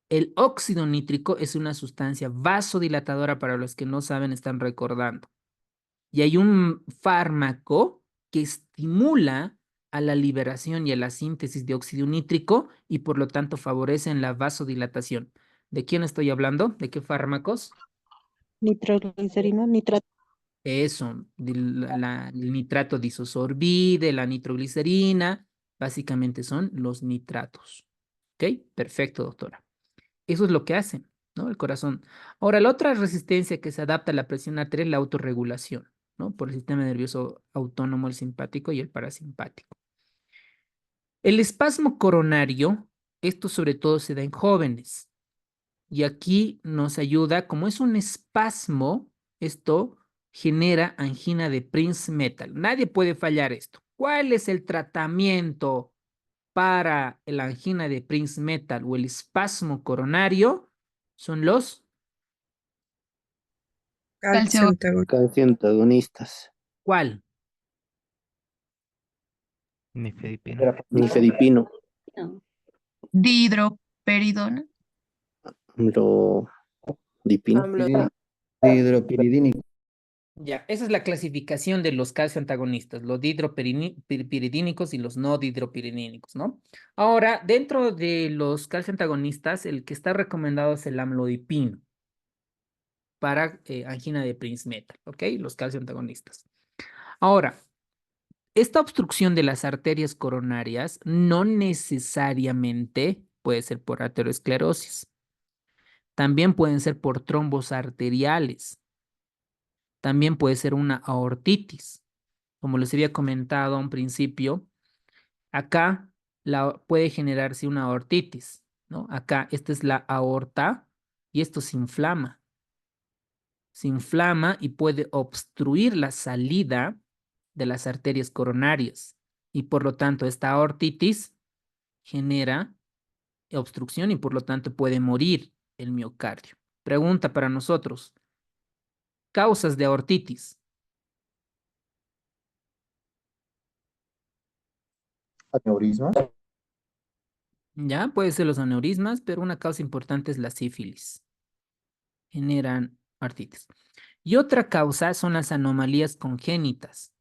El óxido nítrico es una sustancia vasodilatadora para los que no saben, están recordando. Y hay un fármaco que estimula a la liberación y a la síntesis de óxido nítrico y por lo tanto favorecen la vasodilatación. ¿De quién estoy hablando? ¿De qué fármacos? Nitroglicerina, nitrato. Eso, el nitrato disosorbide, la nitroglicerina, básicamente son los nitratos. ¿Ok? Perfecto, doctora. Eso es lo que hace, ¿no? El corazón. Ahora, la otra resistencia que se adapta a la presión arterial es la autorregulación, ¿no? Por el sistema nervioso autónomo, el simpático y el parasimpático. El espasmo coronario, esto sobre todo se da en jóvenes. Y aquí nos ayuda, como es un espasmo, esto genera angina de Prince-Metal. Nadie puede fallar esto. ¿Cuál es el tratamiento para la angina de Prince-Metal o el espasmo coronario? Son los, Calcio Calcio antagonistas. ¿cuál? Nifedipino. Nifedipino. dihidroperidona. Amlodipino. Hidropiridínico. Ya, esa es la clasificación de los calcio antagonistas, los dihidropiridínicos y los no dihidropiridínicos, ¿no? Ahora, dentro de los calcio antagonistas, el que está recomendado es el amlodipino para angina de Prince-Metal, ¿ok? Los calcio antagonistas. Ahora, esta obstrucción de las arterias coronarias no necesariamente puede ser por aterosclerosis. También pueden ser por trombos arteriales. También puede ser una aortitis. Como les había comentado a un principio, acá puede generarse una aortitis, ¿no? Acá, esta es la aorta y esto se inflama. Se inflama y puede obstruir la salida de las arterias coronarias. Y por lo tanto, esta aortitis genera obstrucción y por lo tanto puede morir el miocardio. Pregunta para nosotros. Causas de aortitis. Aneurismas. Ya, puede ser los aneurismas, pero una causa importante es la sífilis. Generan artritis. Y otra causa son las anomalías congénitas,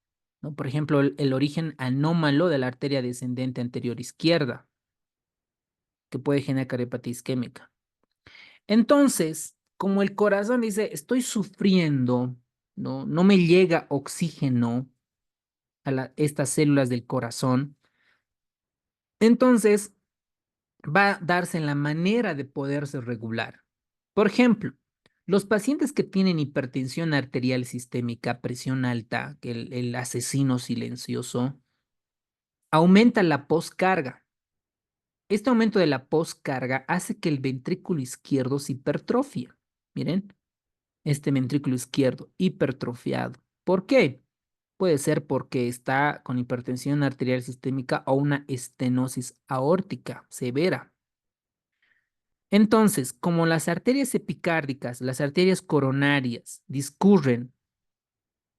¿no? Por ejemplo, el origen anómalo de la arteria descendente anterior izquierda, que puede generar cardiopatía isquémica. Entonces, como el corazón dice, estoy sufriendo, no me llega oxígeno a estas células del corazón, entonces va a darse en la manera de poderse regular. Por ejemplo, los pacientes que tienen hipertensión arterial sistémica, presión alta, que el asesino silencioso, aumenta la poscarga. Este aumento de la poscarga hace que el ventrículo izquierdo se hipertrofie. Miren, este ventrículo izquierdo hipertrofiado. ¿Por qué? Puede ser porque está con hipertensión arterial sistémica o una estenosis aórtica severa. Entonces, como las arterias epicárdicas, las arterias coronarias discurren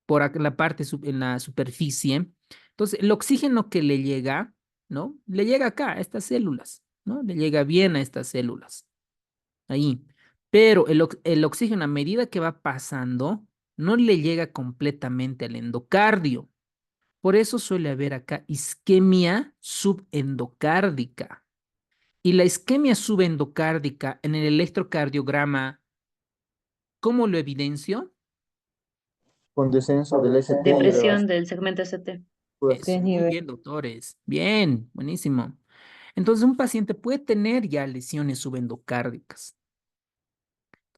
por la parte en la superficie, entonces el oxígeno que le llega, ¿no? Le llega acá, a estas células, ¿no? Le llega bien a estas células, ahí. Pero el oxígeno a medida que va pasando, no le llega completamente al endocardio. Por eso suele haber acá isquemia subendocárdica. Y la isquemia subendocárdica en el electrocardiograma, ¿cómo lo evidencio? Con descenso del ST y Depresión del segmento ST. Eso, muy bien, doctores. Bien, buenísimo. Entonces, un paciente puede tener ya lesiones subendocárdicas.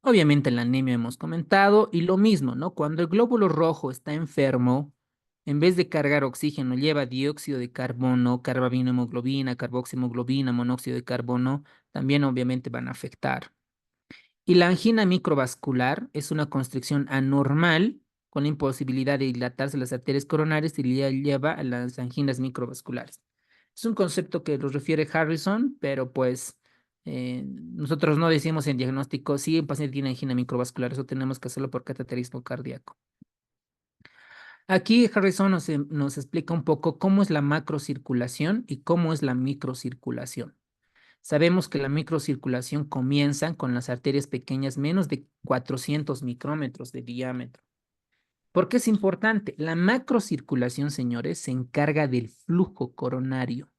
Obviamente, la anemia hemos comentado, y lo mismo, ¿no? Cuando el glóbulo rojo está enfermo, en vez de cargar oxígeno, lleva dióxido de carbono, carbaminohemoglobina, carboxihemoglobina, monóxido de carbono, también obviamente van a afectar. Y la angina microvascular es una constricción anormal con la imposibilidad de dilatarse las arterias coronarias y lleva a las anginas microvasculares. Es un concepto que lo refiere Harrison, pero pues nosotros no decimos en diagnóstico si el paciente tiene angina microvascular, eso tenemos que hacerlo por cateterismo cardíaco. Aquí Harrison nos explica un poco cómo es la macrocirculación y cómo es la microcirculación. Sabemos que la microcirculación comienza con las arterias pequeñas menos de 400 micrómetros de diámetro. ¿Por qué es importante? La macrocirculación, señores, se encarga del flujo coronario,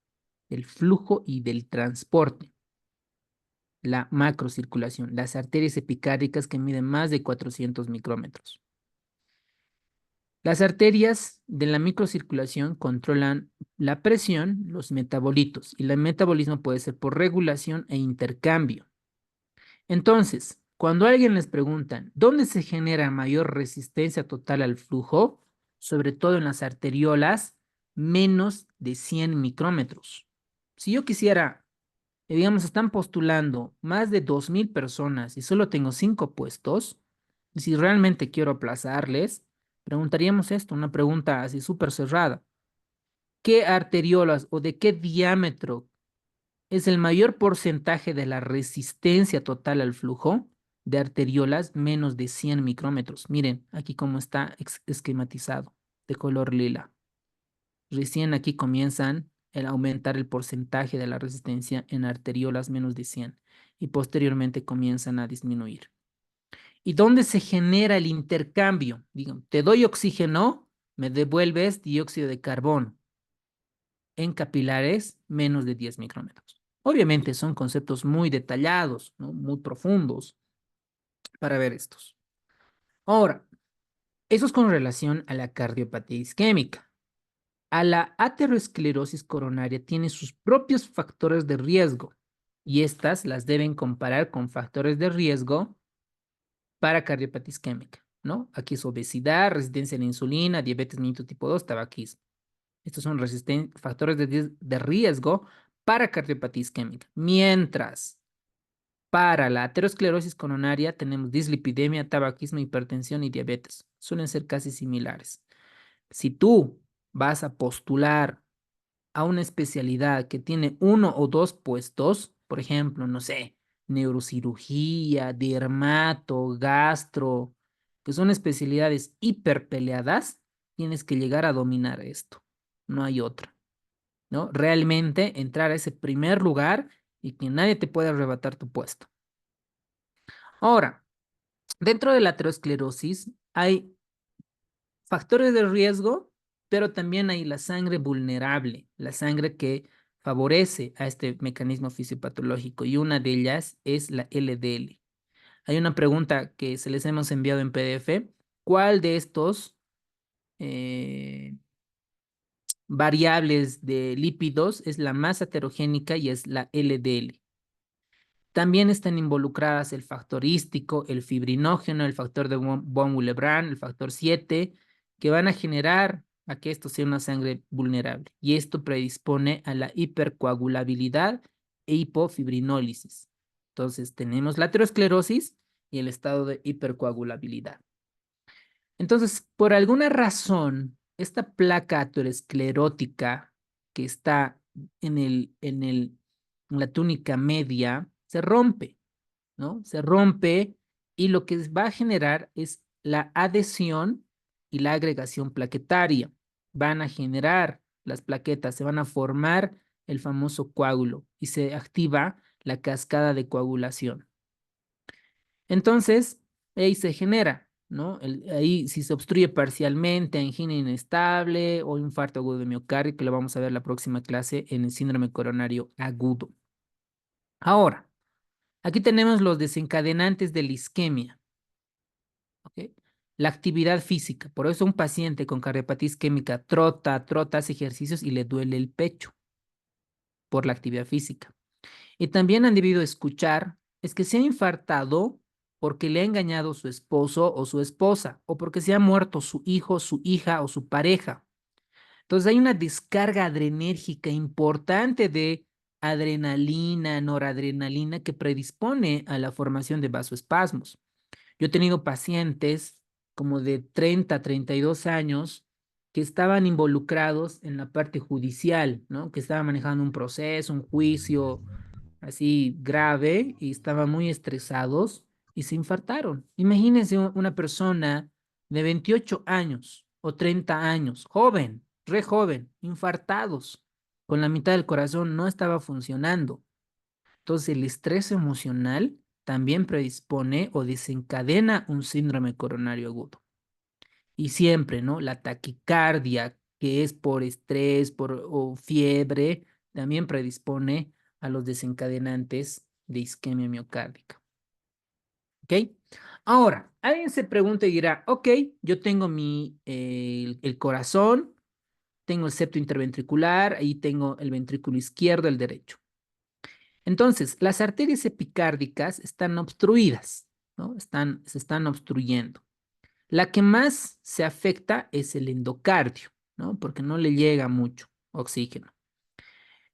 del flujo y del transporte. La macrocirculación, las arterias epicárdicas que miden más de 400 micrómetros. Las arterias de la microcirculación controlan la presión, los metabolitos, y el metabolismo puede ser por regulación e intercambio. Entonces, cuando a alguien les preguntan dónde se genera mayor resistencia total al flujo, sobre todo en las arteriolas, menos de 100 micrómetros. Si yo quisiera, digamos, están postulando más de 2,000 personas y solo tengo 5 puestos, y si realmente quiero aplazarles, preguntaríamos esto, una pregunta así súper cerrada. ¿Qué arteriolas o de qué diámetro es el mayor porcentaje de la resistencia total al flujo de arteriolas menos de 100 micrómetros? Miren, aquí cómo está esquematizado, de color lila. Recién aquí comienzan a aumentar el porcentaje de la resistencia en arteriolas menos de 100 y posteriormente comienzan a disminuir. ¿Y dónde se genera el intercambio? Digo, te doy oxígeno, me devuelves dióxido de carbono en capilares menos de 10 micrómetros. Obviamente son conceptos muy detallados, ¿no? Muy profundos para ver estos. Ahora, eso es con relación a la cardiopatía isquémica. A la aterosclerosis coronaria tiene sus propios factores de riesgo y estas las deben comparar con factores de riesgo para cardiopatía isquémica, ¿no? Aquí es obesidad, resistencia a la insulina, diabetes mellitus tipo 2, tabaquismo. Estos son factores de riesgo para cardiopatía isquémica. Mientras para la aterosclerosis coronaria tenemos dislipidemia, tabaquismo, hipertensión y diabetes. Suelen ser casi similares. Si tú vas a postular a una especialidad que tiene 1 o 2 puestos, por ejemplo, no sé, neurocirugía, dermato, gastro, que son especialidades hiperpeleadas, tienes que llegar a dominar esto. No hay otra, ¿no? Realmente entrar a ese primer lugar y que nadie te pueda arrebatar tu puesto. Ahora, dentro de la aterosclerosis hay factores de riesgo, pero también hay la sangre vulnerable, la sangre que favorece a este mecanismo fisiopatológico, y una de ellas es la LDL. Hay una pregunta que se les hemos enviado en PDF. ¿Cuál de estos variables de lípidos es la más heterogénica y es la LDL. También están involucradas el factor hístico, el fibrinógeno, el factor de von Willebrand, el factor 7, que van a generar a que esto sea una sangre vulnerable. Y esto predispone a la hipercoagulabilidad e hipofibrinólisis. Entonces, tenemos la aterosclerosis y el estado de hipercoagulabilidad. Entonces, por alguna razón, esta placa aterosclerótica que está en la túnica media se rompe, ¿no? Se rompe y lo que va a generar es la adhesión y la agregación plaquetaria. Van a generar las plaquetas, se van a formar el famoso coágulo y se activa la cascada de coagulación. Entonces, ahí se genera, ¿no? Ahí si se obstruye parcialmente, angina inestable o infarto agudo de miocardio, que lo vamos a ver la próxima clase en el síndrome coronario agudo. Ahora, aquí tenemos los desencadenantes de la isquemia. ¿Ok? La actividad física. Por eso un paciente con cardiopatía isquémica trota, hace ejercicios y le duele el pecho por la actividad física. Y también han debido escuchar, es que se ha infartado porque le ha engañado su esposo o su esposa, o porque se ha muerto su hijo, su hija o su pareja. Entonces hay una descarga adrenérgica importante de adrenalina, noradrenalina que predispone a la formación de vasoespasmos. Yo he tenido pacientes como de 30, 32 años que estaban involucrados en la parte judicial, ¿no? Que estaban manejando un proceso, un juicio así grave y estaban muy estresados y se infartaron. Imagínense una persona de 28 años o 30 años, joven, re joven, infartados, con la mitad del corazón no estaba funcionando. Entonces, el estrés emocional también predispone o desencadena un síndrome coronario agudo. Y siempre, ¿no? La taquicardia, que es por estrés o fiebre, también predispone a los desencadenantes de isquemia miocárdica. ¿Ok? Ahora, alguien se pregunta y dirá, ok, yo tengo el corazón, tengo el septo interventricular, ahí tengo el ventrículo izquierdo, el derecho. Entonces, las arterias epicárdicas están obstruidas, ¿no? Se están obstruyendo. La que más se afecta es el endocardio, ¿no? Porque no le llega mucho oxígeno.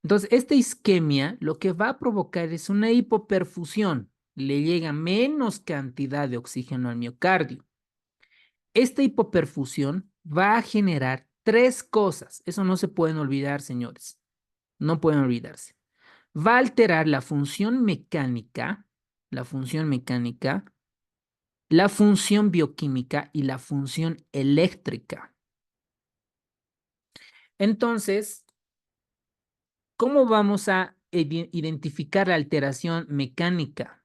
Entonces, esta isquemia lo que va a provocar es una hipoperfusión. Le llega menos cantidad de oxígeno al miocardio. Esta hipoperfusión va a generar tres cosas. Eso no se pueden olvidar, señores. No pueden olvidarse. Va a alterar la función mecánica, la función bioquímica y la función eléctrica. Entonces, ¿cómo vamos a identificar la alteración mecánica?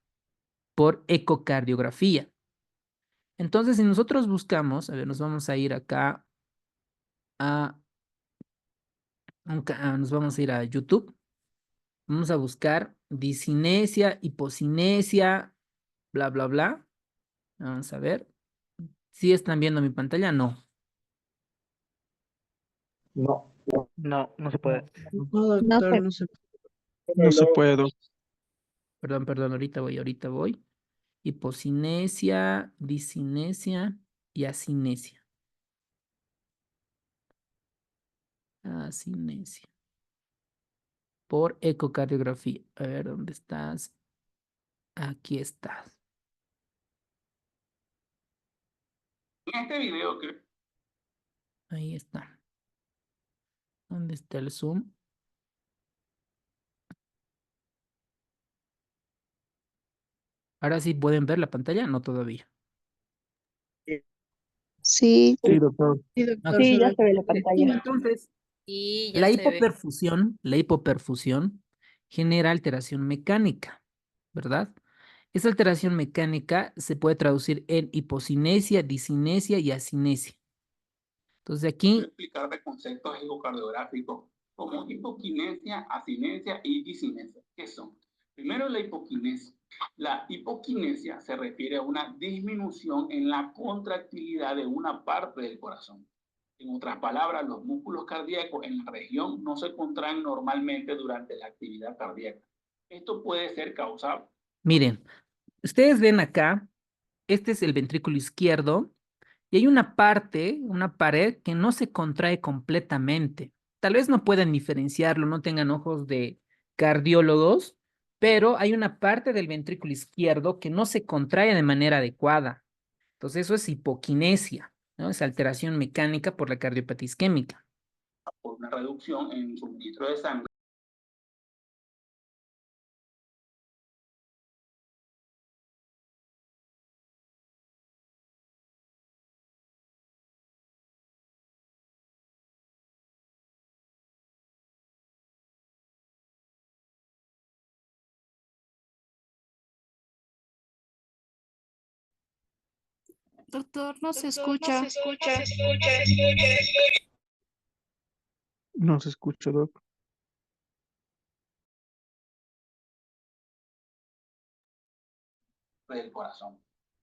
Por ecocardiografía. Entonces, si nosotros buscamos, a ver, nos vamos a ir acá nos vamos a ir a YouTube. Vamos a buscar discinesia, hipocinesia, bla, bla, bla. Vamos a ver. ¿Sí están viendo mi pantalla? No. No. No, no se puede. No, doctor, no se No se puede. Perdón, ahorita voy. Hipocinesia, discinesia y asinesia. Asinesia. Por ecocardiografía. A ver, ¿dónde estás? Aquí estás. En este video que Ahí está. ¿Dónde está el zoom? Ahora sí pueden ver la pantalla, no todavía. Sí, Sí, doctor. Sí, doctor, sí, se ya ve. se ve la Sí, pantalla. entonces, Y ya la se ve. hipoperfusión genera alteración mecánica, ¿verdad? Esa alteración mecánica se puede traducir en hipocinesia, discinesia y asinesia. Entonces aquí explicar de conceptos ecocardiográficos como hipoquinesia, asinesia y discinesia. ¿Qué son? Primero, la hipoquinesia. La hipoquinesia se refiere a una disminución en la contractilidad de una parte del corazón. En otras palabras, los músculos cardíacos en la región no se contraen normalmente durante la actividad cardíaca. Esto puede ser causado. Miren, ustedes ven acá, este es el ventrículo izquierdo y hay una parte, una pared que no se contrae completamente. Tal vez no puedan diferenciarlo, no tengan ojos de cardiólogos, pero hay una parte del ventrículo izquierdo que no se contrae de manera adecuada. Entonces eso es hipoquinesia, ¿no? Es alteración mecánica por la cardiopatía isquémica. Por una reducción en el suministro de sangre. Doctor, no se escucha. No se escucha, Doc. Del corazón.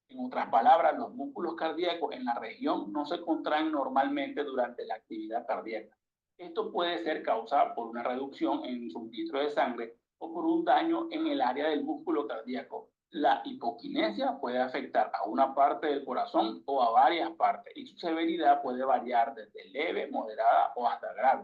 En otras palabras, los músculos cardíacos en la región no se contraen normalmente durante la actividad cardíaca. Esto puede ser causado por una reducción en el suministro de sangre o por un daño en el área del músculo cardíaco. La hipoquinesia puede afectar a una parte del corazón o a varias partes y su severidad puede variar desde leve, moderada o hasta grave.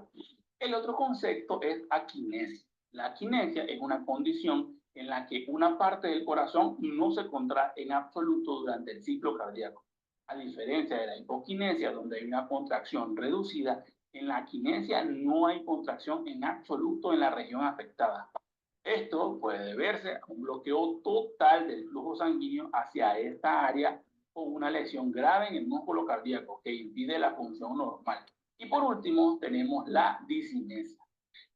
El otro concepto es aquinesia. La aquinesia es una condición en la que una parte del corazón no se contrae en absoluto durante el ciclo cardíaco. A diferencia de la hipoquinesia, donde hay una contracción reducida, en la aquinesia no hay contracción en absoluto en la región afectada. Esto puede deberse a un bloqueo total del flujo sanguíneo hacia esta área o una lesión grave en el músculo cardíaco que impide la función normal. Y por último, tenemos la disinesia.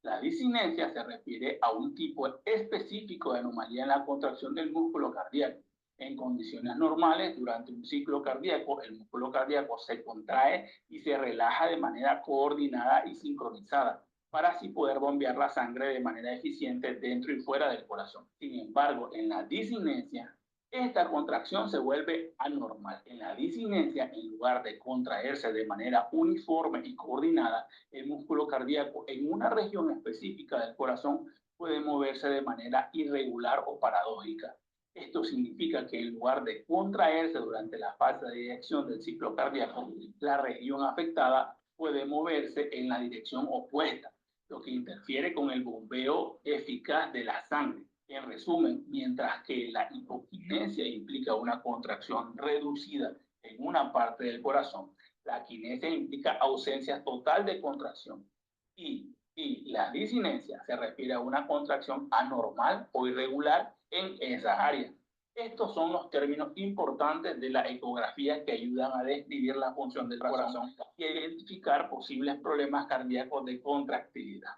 La disinesia se refiere a un tipo específico de anomalía en la contracción del músculo cardíaco. En condiciones normales, durante un ciclo cardíaco, el músculo cardíaco se contrae y se relaja de manera coordinada y sincronizada, para así poder bombear la sangre de manera eficiente dentro y fuera del corazón. Sin embargo, en la disinesia, esta contracción se vuelve anormal. En la disinesia, en lugar de contraerse de manera uniforme y coordinada, el músculo cardíaco en una región específica del corazón puede moverse de manera irregular o paradójica. Esto significa que en lugar de contraerse durante la fase de eyección del ciclo cardíaco, la región afectada puede moverse en la dirección opuesta, lo que interfiere con el bombeo eficaz de la sangre. En resumen, mientras que la hipoquinesia implica una contracción reducida en una parte del corazón, la aquinesia implica ausencia total de contracción y la disinesia se refiere a una contracción anormal o irregular en esa área. Estos son los términos importantes de la ecografía que ayudan a describir la función del corazón y a identificar posibles problemas cardíacos de contractilidad,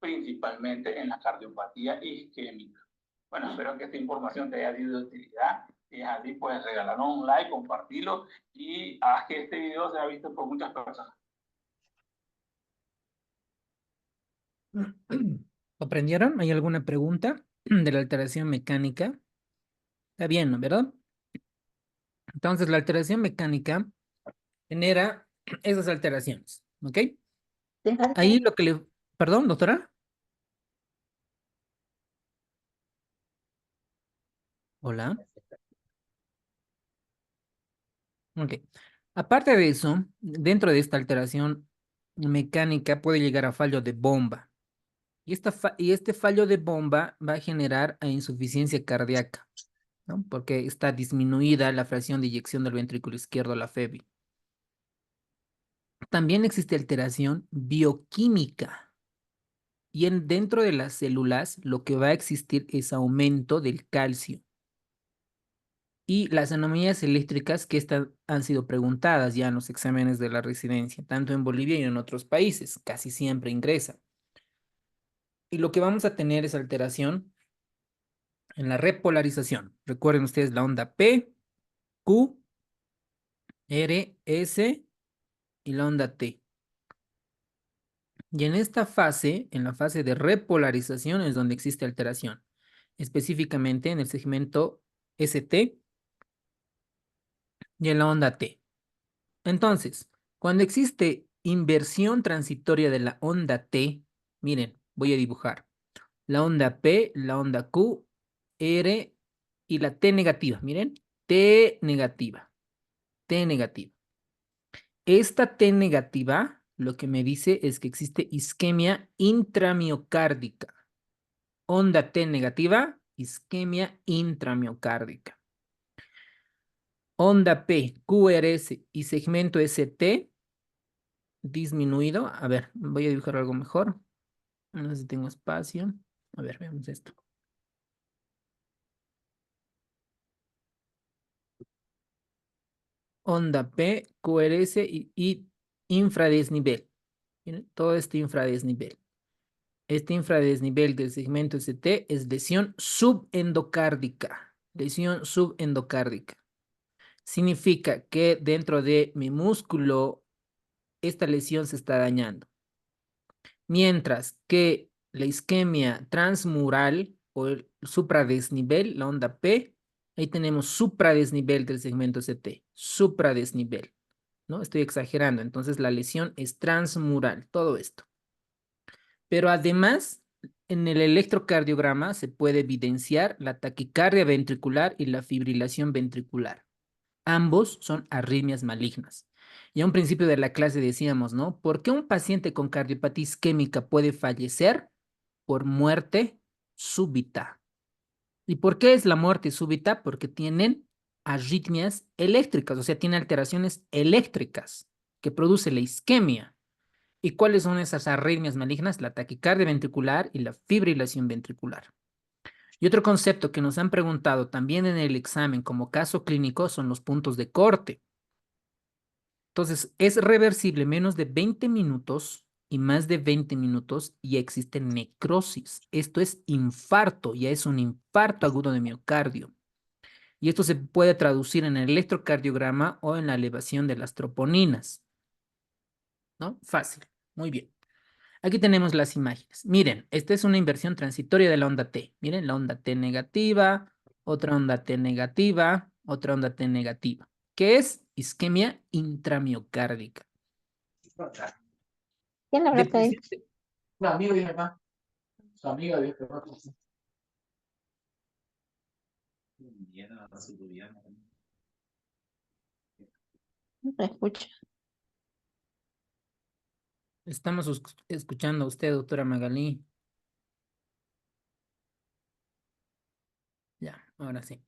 principalmente en la cardiopatía isquémica. Bueno, espero que esta información te haya sido de utilidad. Si es así, pues regalarnos un like, compartirlo y haz que este video sea visto por muchas personas. ¿Comprendieron? ¿Hay alguna pregunta de la alteración mecánica? Está bien, ¿no? ¿Verdad? Entonces, la alteración mecánica genera esas alteraciones, ¿ok? Ahí lo que le... Perdón, doctora. Hola. Ok. Aparte de eso, dentro de esta alteración mecánica puede llegar a fallo de bomba. Y este fallo de bomba va a generar insuficiencia cardíaca, ¿no? Porque está disminuida la fracción de eyección del ventrículo izquierdo, la FEBI. También existe alteración bioquímica. Y dentro de las células lo que va a existir es aumento del calcio. Y las anomalías eléctricas que estas han sido preguntadas ya en los exámenes de la residencia, tanto en Bolivia y en otros países, casi siempre ingresa. Y lo que vamos a tener es alteración en la repolarización. Recuerden ustedes la onda P, Q, R, S y la onda T. Y en esta fase, en la fase de repolarización, es donde existe alteración, específicamente en el segmento ST y en la onda T. Entonces, Cuando existe inversión transitoria de la onda T, miren, voy a dibujar la onda P, la onda Q, R y la T negativa. Miren, T negativa, T negativa. Esta T negativa lo que me dice es que existe isquemia intramiocárdica. Onda T negativa, isquemia intramiocárdica. Onda P, QRS y segmento ST disminuido. A ver, voy a dibujar algo mejor. No sé si tengo espacio. A ver, veamos esto. Onda P, QRS y infradesnivel. Miren, todo este infradesnivel. Este infradesnivel del segmento ST es lesión subendocárdica. Lesión subendocárdica. Significa que dentro de mi músculo esta lesión se está dañando. Mientras que la isquemia transmural o el supradesnivel, la onda P, ahí tenemos supradesnivel del segmento ST, supradesnivel, ¿no? Estoy exagerando, entonces la lesión es transmural, todo esto. Pero además, en el electrocardiograma se puede evidenciar la taquicardia ventricular y la fibrilación ventricular. Ambos son arritmias malignas. Y a un principio de la clase decíamos, ¿no? ¿Por qué un paciente con cardiopatía isquémica puede fallecer? Por muerte súbita. ¿Y por qué es la muerte súbita? Porque tienen arritmias eléctricas, o sea, tienen alteraciones eléctricas que produce la isquemia. ¿Y cuáles son esas arritmias malignas? La taquicardia ventricular y la fibrilación ventricular. Y otro concepto que nos han preguntado también en el examen como caso clínico son los puntos de corte. Entonces, es reversible menos de 20 minutos y más de 20 minutos y existe necrosis. Esto es infarto, ya es un infarto agudo de miocardio. Y esto se puede traducir en el electrocardiograma o en la elevación de las troponinas. ¿No? Fácil. Muy bien. Aquí tenemos las imágenes. Miren, esta es una inversión transitoria de la onda T. Miren, la onda T negativa, otra onda T negativa, otra onda T negativa, que es isquemia intramiocárdica. ¿Quién habla ahí? Depresión- Un amigo de acá. Su amiga de este No se escucha. Estamos escuchando a usted, doctora Magalí. Ya, ahora sí.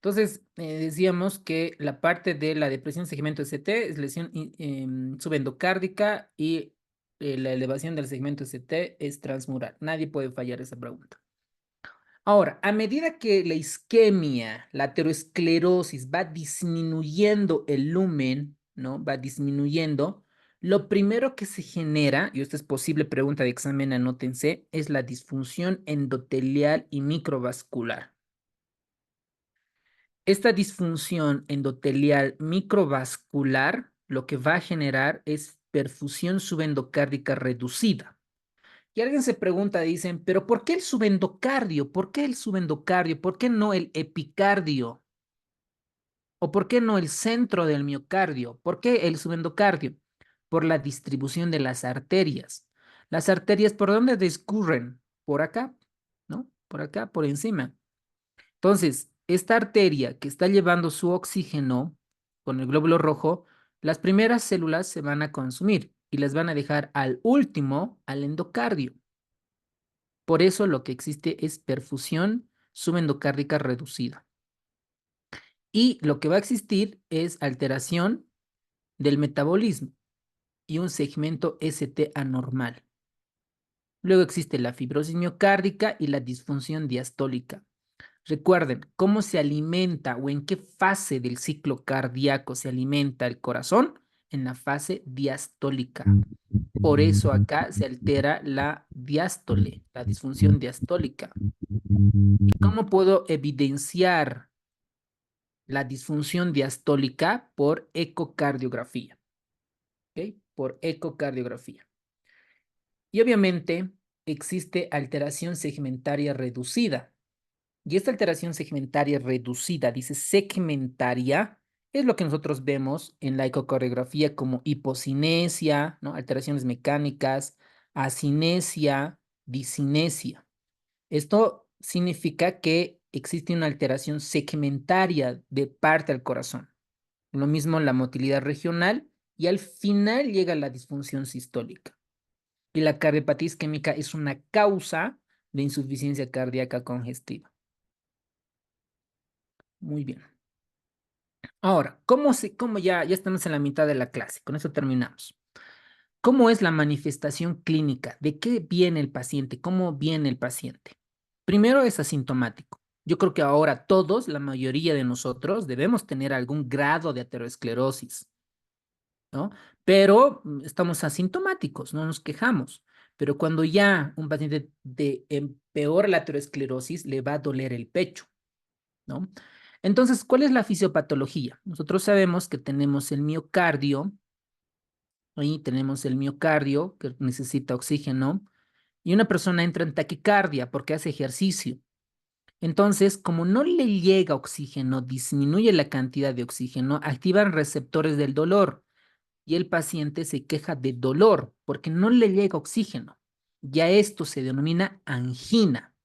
Entonces, decíamos que la parte de la depresión segmento ST es lesión subendocárdica y la elevación del segmento ST es transmural. Nadie puede fallar esa pregunta. Ahora, a medida que la isquemia, la aterosclerosis va disminuyendo el lumen, ¿no? Va disminuyendo, lo primero que se genera, y esta es posible pregunta de examen, anótense, es la disfunción endotelial y microvascular. Esta disfunción endotelial microvascular lo que va a generar es perfusión subendocárdica reducida. Y alguien se pregunta, dicen, pero ¿por qué el subendocardio? ¿Por qué el subendocardio? ¿Por qué no el epicardio? ¿O por qué no el centro del miocardio? ¿Por qué el subendocardio? Por la distribución de las arterias. Las arterias, ¿por dónde discurren? Por acá, ¿no? Por acá, por encima. Entonces, esta arteria que está llevando su oxígeno con el glóbulo rojo, las primeras células se van a consumir y las van a dejar al último, al endocardio. Por eso lo que existe es perfusión subendocárdica reducida. Y lo que va a existir es alteración del metabolismo y un segmento ST anormal. Luego existe la fibrosis miocárdica y la disfunción diastólica. Recuerden, ¿cómo se alimenta o en qué fase del ciclo cardíaco se alimenta el corazón? En la fase diastólica. Por eso acá se altera la diástole, la disfunción diastólica. ¿Y cómo puedo evidenciar la disfunción diastólica? Por ecocardiografía. ¿Ok? Por ecocardiografía. Y obviamente existe alteración segmentaria reducida. Y esta alteración segmentaria reducida, dice segmentaria, Es lo que nosotros vemos en la ecocardiografía como hipocinesia, ¿no? Alteraciones mecánicas, acinesia, discinesia. Esto significa que existe una alteración segmentaria de parte del corazón. Lo mismo en la motilidad regional y al final llega la disfunción sistólica. Y la cardiopatía isquémica es una causa de insuficiencia cardíaca congestiva. Muy bien. Ahora, cómo ya estamos en la mitad de la clase? Con eso terminamos. ¿Cómo es la manifestación clínica? ¿De qué viene el paciente? ¿Cómo viene el paciente? Primero es asintomático. Yo creo que ahora todos, la mayoría de nosotros, debemos tener algún grado de aterosclerosis, ¿no? Pero estamos asintomáticos, no nos quejamos. Pero cuando ya un paciente empeora la aterosclerosis, le va a doler el pecho, ¿no? Entonces, ¿cuál es la fisiopatología? Nosotros sabemos que tenemos el miocardio, ahí tenemos el miocardio que necesita oxígeno, y una persona entra en taquicardia porque hace ejercicio. Entonces, como no le llega oxígeno, disminuye la cantidad de oxígeno, activan receptores del dolor y el paciente se queja de dolor porque no le llega oxígeno. Ya esto se denomina angina.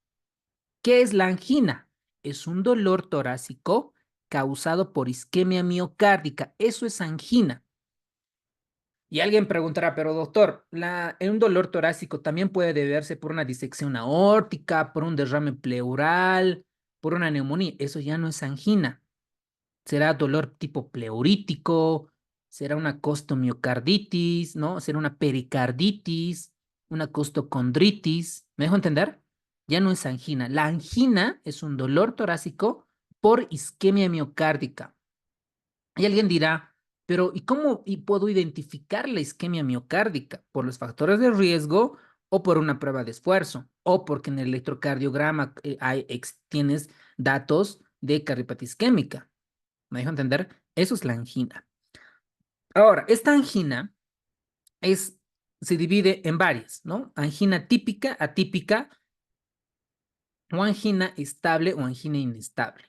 ¿Qué es la angina? Es un dolor torácico causado por isquemia miocárdica. Eso es angina. Y alguien preguntará, pero doctor, un dolor torácico también puede deberse por una disección aórtica, por un derrame pleural, por una neumonía. Eso ya no es angina. Será dolor tipo pleurítico, será una costomiocarditis, ¿no? Será una pericarditis, una costocondritis. ¿Me dejo entender? Ya no es angina. La angina es un dolor torácico por isquemia miocárdica. Y alguien dirá, pero ¿y cómo puedo identificar la isquemia miocárdica? ¿Por los factores de riesgo o por una prueba de esfuerzo? O porque en el electrocardiograma tienes datos de cardiopatía isquémica. ¿Me dejo entender? Eso es la angina. Ahora, esta angina se divide en varias, ¿no? Angina típica, atípica, o angina estable o angina inestable.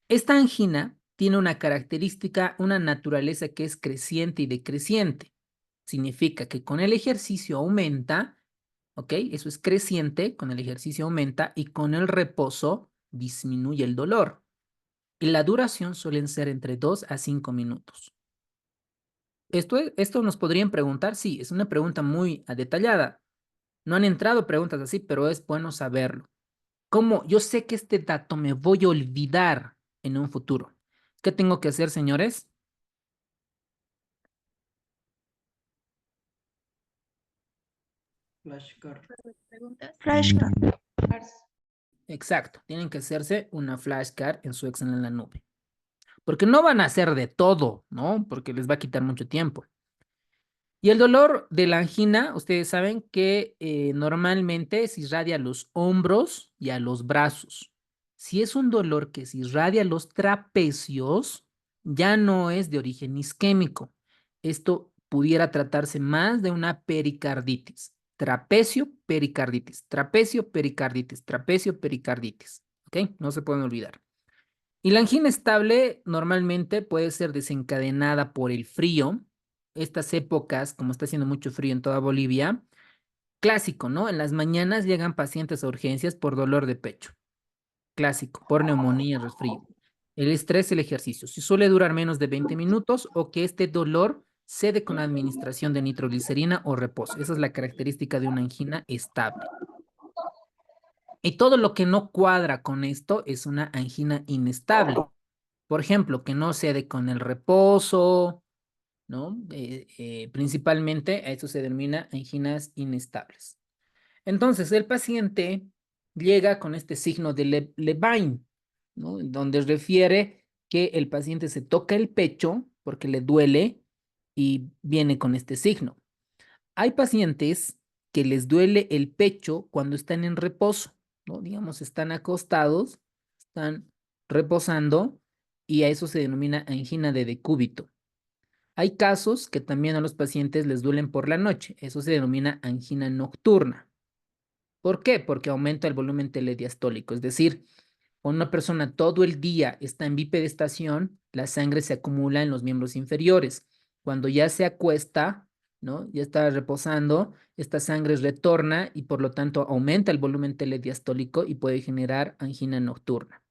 Esta angina tiene una característica, una naturaleza que es creciente y decreciente. Significa que con el ejercicio aumenta, ¿ok? Eso es creciente, con el ejercicio aumenta y con el reposo disminuye el dolor. Y la duración suelen ser entre 2 a 5 minutos. Esto nos podrían preguntar, sí, es una pregunta muy detallada. No han entrado preguntas así, pero es bueno saberlo. ¿Cómo? Yo sé que este dato me voy a olvidar en un futuro. ¿Qué tengo que hacer, señores? Flashcard. Exacto, tienen que hacerse una flashcard en su Excel en la nube. Porque no van a hacer de todo, ¿no? Porque les va a quitar mucho tiempo. Y el dolor de la angina, ustedes saben que normalmente se irradia a los hombros y a los brazos. Si es un dolor que se irradia a los trapecios, ya no es de origen isquémico. Esto pudiera tratarse más de una pericarditis. Trapecio, pericarditis, trapecio, pericarditis, trapecio, pericarditis. ¿Ok? No se pueden olvidar. Y la angina estable normalmente puede ser desencadenada por el frío. Estas épocas, como está haciendo mucho frío en toda Bolivia, clásico, ¿no? En las mañanas llegan pacientes a urgencias por dolor de pecho. Clásico, por neumonía, resfrío. El estrés, el ejercicio. Si suele durar menos de 20 minutos o que este dolor cede con administración de nitroglicerina o reposo. Esa es la característica de una angina estable. Y todo lo que no cuadra con esto es una angina inestable. Por ejemplo, que no cede con el reposo, ¿no? Principalmente a eso se denomina anginas inestables. Entonces, el paciente llega con este signo de Levine, ¿no? Donde refiere que el paciente se toca el pecho porque le duele y viene con este signo. Hay pacientes que les duele el pecho cuando están en reposo, ¿no? Digamos, están acostados, están reposando y a eso se denomina angina de decúbito. Hay casos que también a los pacientes les duelen por la noche, eso se denomina angina nocturna. ¿Por qué? Porque aumenta el volumen telediastólico, es decir, cuando una persona todo el día está en bipedestación, la sangre se acumula en los miembros inferiores. Cuando ya se acuesta, ¿no? Ya está reposando, esta sangre retorna y por lo tanto aumenta el volumen telediastólico y puede generar angina nocturna.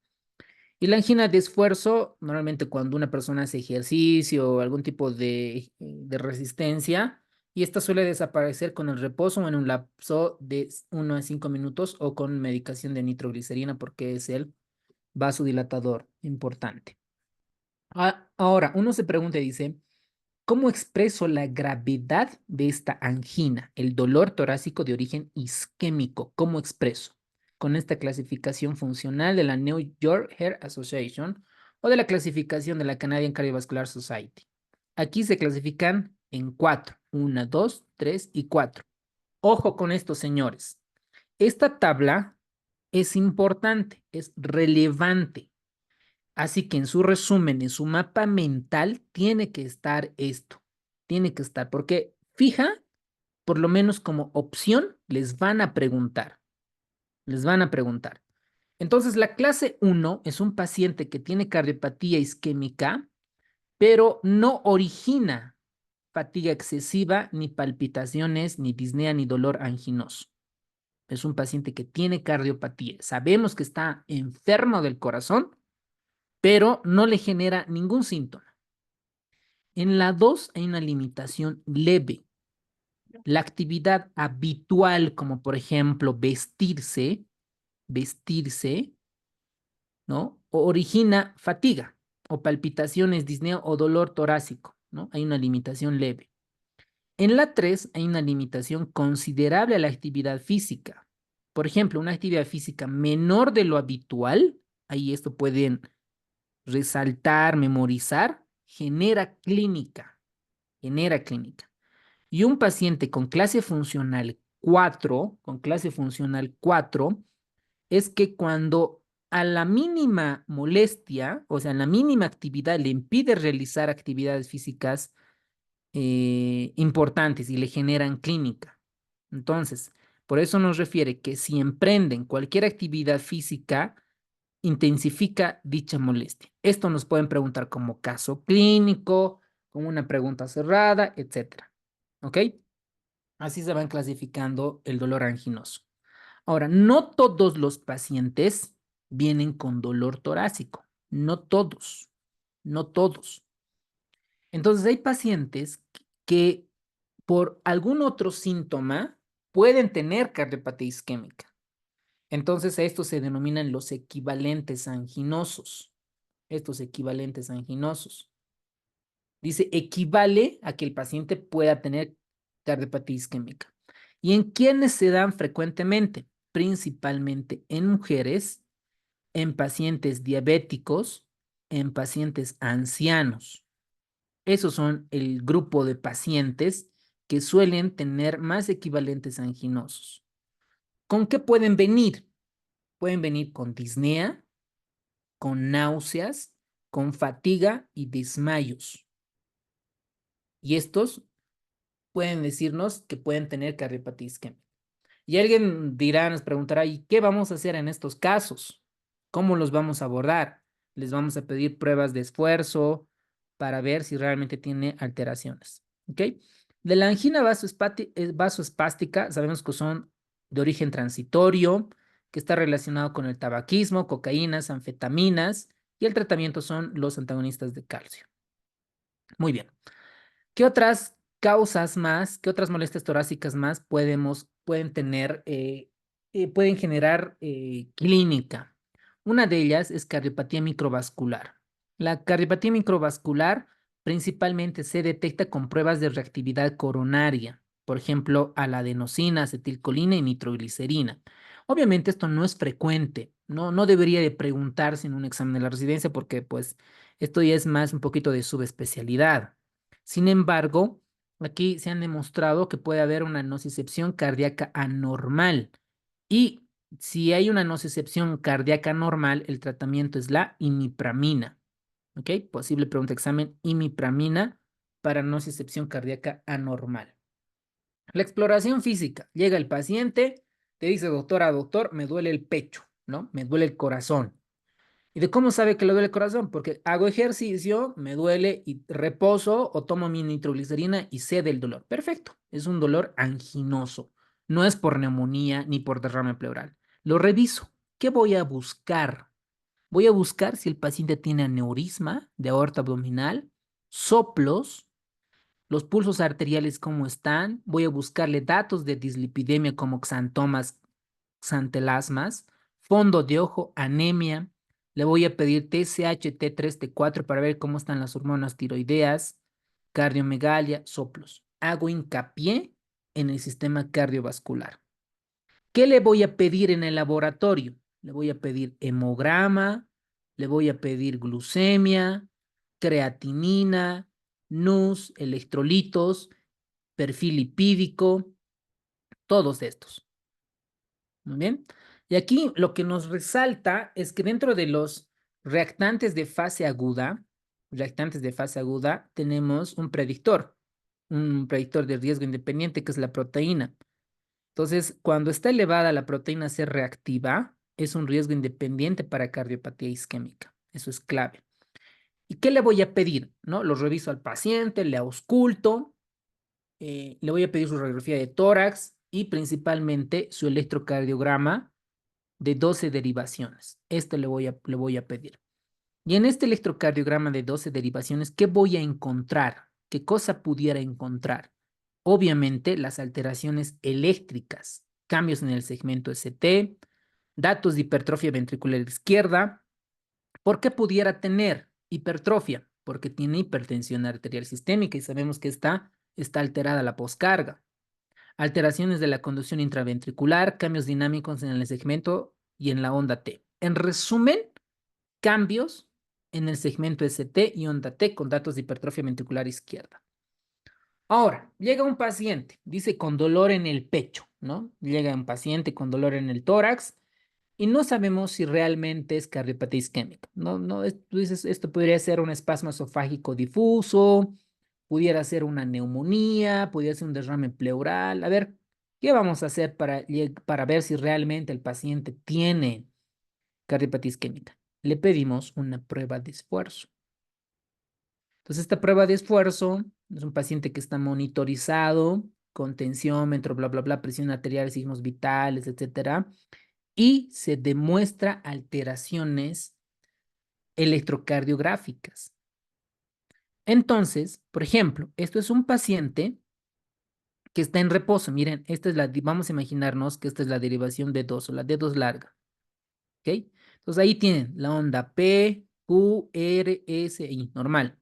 Y la angina de esfuerzo, normalmente cuando una persona hace ejercicio o algún tipo de resistencia, y esta suele desaparecer con el reposo o en un lapso de 1 a 5 minutos o con medicación de nitroglicerina porque es el vasodilatador importante. Ahora, uno se pregunta y dice, ¿cómo expreso la gravedad de esta angina, el dolor torácico de origen isquémico? ¿Cómo expreso? Con esta clasificación funcional de la New York Heart Association o de la clasificación de la Canadian Cardiovascular Society. Aquí se clasifican en 4, 1, 2, 3 y 4. Ojo con esto, señores. Esta tabla es importante, es relevante. Así que en su resumen, en su mapa mental, tiene que estar esto. Tiene que estar, porque fija, por lo menos como opción, les van a preguntar. Les van a preguntar. Entonces, la clase 1 es un paciente que tiene cardiopatía isquémica, pero no origina fatiga excesiva, ni palpitaciones, ni disnea, ni dolor anginoso. Es un paciente que tiene cardiopatía. Sabemos que está enfermo del corazón, pero no le genera ningún síntoma. En la 2 hay una limitación leve. La actividad habitual, como por ejemplo vestirse, ¿no? Origina fatiga o palpitaciones, disnea o dolor torácico, ¿no? Hay una limitación leve. En la 3 hay una limitación considerable a la actividad física. Por ejemplo, una actividad física menor de lo habitual, ahí esto pueden resaltar, memorizar, genera clínica. Y un paciente con clase funcional 4, es que cuando a la mínima molestia, o sea, la mínima actividad le impide realizar actividades físicas importantes y le generan clínica. Entonces, por eso nos refiere que si emprenden cualquier actividad física, intensifica dicha molestia. Esto nos pueden preguntar como caso clínico, como una pregunta cerrada, etcétera. ¿Ok? Así se van clasificando el dolor anginoso. Ahora, no todos los pacientes vienen con dolor torácico. No todos. No todos. Entonces, hay pacientes que por algún otro síntoma pueden tener cardiopatía isquémica. Entonces, a estos se denominan los equivalentes anginosos. Estos equivalentes anginosos. Dice, equivale a que el paciente pueda tener cardiopatía isquémica. ¿Y en quiénes se dan frecuentemente? Principalmente en mujeres, en pacientes diabéticos, en pacientes ancianos. Esos son el grupo de pacientes que suelen tener más equivalentes anginosos. ¿Con qué pueden venir? Pueden venir con disnea, con náuseas, con fatiga y desmayos. Y estos pueden decirnos que pueden tener cardiopatía isquémica. Y alguien dirá, nos preguntará, ¿y qué vamos a hacer en estos casos? ¿Cómo los vamos a abordar? Les vamos a pedir pruebas de esfuerzo para ver si realmente tiene alteraciones. ¿Ok? De la angina vasoespástica, sabemos que son de origen transitorio, que está relacionado con el tabaquismo, cocaínas, anfetaminas, y el tratamiento son los antagonistas de calcio. Muy bien. ¿Qué otras causas más, qué otras molestias torácicas más pueden tener, pueden generar clínica? Una de ellas es cardiopatía microvascular. La cardiopatía microvascular principalmente se detecta con pruebas de reactividad coronaria, por ejemplo, a la adenosina, acetilcolina y nitroglicerina. Obviamente esto no es frecuente, no debería de preguntarse en un examen de la residencia porque pues esto ya es más un poquito de subespecialidad. Sin embargo, aquí se han demostrado que puede haber una nocicepción cardíaca anormal y si hay una nocicepción cardíaca normal, el tratamiento es la imipramina. ¿Ok? Posible pregunta de examen, imipramina para nocicepción cardíaca anormal. La exploración física. Llega el paciente, te dice, doctor, me duele el pecho, ¿no? Me duele el corazón. ¿Y de cómo sabe que le duele el corazón? Porque hago ejercicio, me duele y reposo o tomo mi nitroglicerina y cede el dolor. Perfecto, es un dolor anginoso. No es por neumonía ni por derrame pleural. Lo reviso. ¿Qué voy a buscar? Voy a buscar si el paciente tiene aneurisma de aorta abdominal, soplos, los pulsos arteriales cómo están. Voy a buscarle datos de dislipidemia como xantomas, xantelasmas, fondo de ojo, anemia. Le voy a pedir TSH, T3, T4 para ver cómo están las hormonas tiroideas, cardiomegalia, soplos. Hago hincapié en el sistema cardiovascular. ¿Qué le voy a pedir en el laboratorio? Le voy a pedir hemograma, le voy a pedir glucemia, creatinina, NUS, electrolitos, perfil lipídico, todos estos. Muy bien. Y aquí lo que nos resalta es que dentro de los reactantes de fase aguda, tenemos un predictor de riesgo independiente que es la proteína. Entonces, cuando está elevada la proteína C reactiva, es un riesgo independiente para cardiopatía isquémica. Eso es clave. ¿Y qué le voy a pedir? ¿No? Lo reviso al paciente, le ausculto, le voy a pedir su radiografía de tórax y principalmente su electrocardiograma de 12 derivaciones. Esto le voy a pedir. Y en este electrocardiograma de 12 derivaciones, ¿qué voy a encontrar? ¿Qué cosa pudiera encontrar? Obviamente, las alteraciones eléctricas, cambios en el segmento ST, datos de hipertrofia ventricular izquierda. ¿Por qué pudiera tener hipertrofia? Porque tiene hipertensión arterial sistémica y sabemos que está alterada la poscarga. Alteraciones de la conducción intraventricular, cambios dinámicos en el segmento y en la onda T. En resumen, cambios en el segmento ST y onda T con datos de hipertrofia ventricular izquierda. Ahora, llega un paciente, dice con dolor en el pecho, ¿no? Llega un paciente con dolor en el tórax y no sabemos si realmente es cardiopatía isquémica. Tú dices, esto podría ser un espasmo esofágico difuso, pudiera ser una neumonía, pudiera ser un derrame pleural. A ver, ¿qué vamos a hacer para ver si realmente el paciente tiene cardiopatía isquémica? Le pedimos una prueba de esfuerzo. Entonces, esta prueba de esfuerzo es un paciente que está monitorizado con tensiómetro, bla, bla, bla, presión arterial, signos vitales, etcétera, y se demuestra alteraciones electrocardiográficas. Entonces, por ejemplo, esto es un paciente que está en reposo. Miren, vamos a imaginarnos que esta es la derivación D2 o la D2 larga. ¿Ok? Entonces ahí tienen la onda P, Q, R, S, I, normal.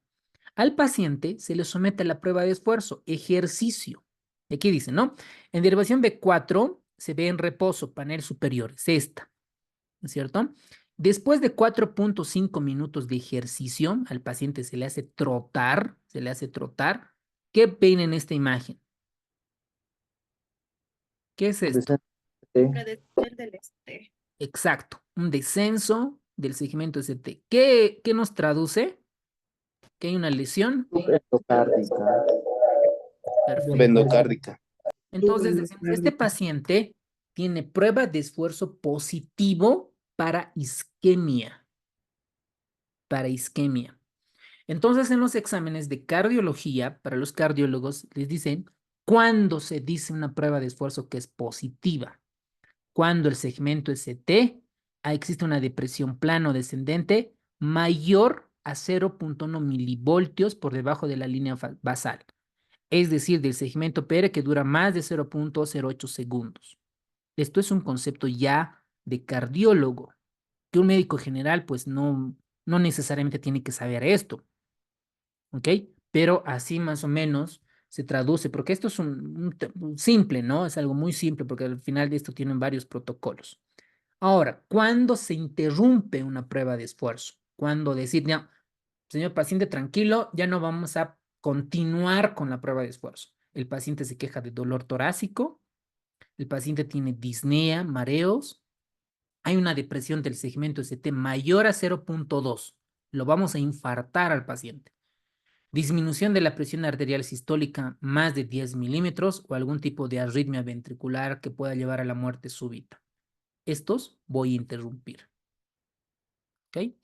Al paciente se le somete a la prueba de esfuerzo, ejercicio. Y aquí dice, ¿no? En derivación B4 se ve en reposo, panel superior, es esta, ¿no es cierto? Después de 4.5 minutos de ejercicio, al paciente se le hace trotar, ¿Qué ven en esta imagen? ¿Qué es esto? Exacto, un descenso del segmento ST. ¿Qué nos traduce? Que hay una lesión. Perfecto. Endocárdica. Entonces, decimos, este paciente tiene prueba de esfuerzo positivo para isquemia. Entonces, en los exámenes de cardiología, para los cardiólogos, les dicen cuándo se dice una prueba de esfuerzo que es positiva. Cuando el segmento ST existe una depresión plano descendente mayor a 0.1 milivoltios por debajo de la línea basal. Es decir, del segmento PR que dura más de 0.08 segundos. Esto es un concepto ya de cardiólogo, que un médico general pues no necesariamente tiene que saber esto, ¿ok? Pero así más o menos se traduce, porque esto es un simple, ¿no? Es algo muy simple, porque al final de esto tienen varios protocolos. Ahora, ¿cuándo se interrumpe una prueba de esfuerzo? ¿Cuándo decir, no, señor paciente, tranquilo, ya no vamos a continuar con la prueba de esfuerzo? El paciente se queja de dolor torácico, el paciente tiene disnea, mareos, hay una depresión del segmento ST mayor a 0.2. Lo vamos a infartar al paciente. Disminución de la presión arterial sistólica más de 10 milímetros o algún tipo de arritmia ventricular que pueda llevar a la muerte súbita. Estos voy a interrumpir. ¿Ok?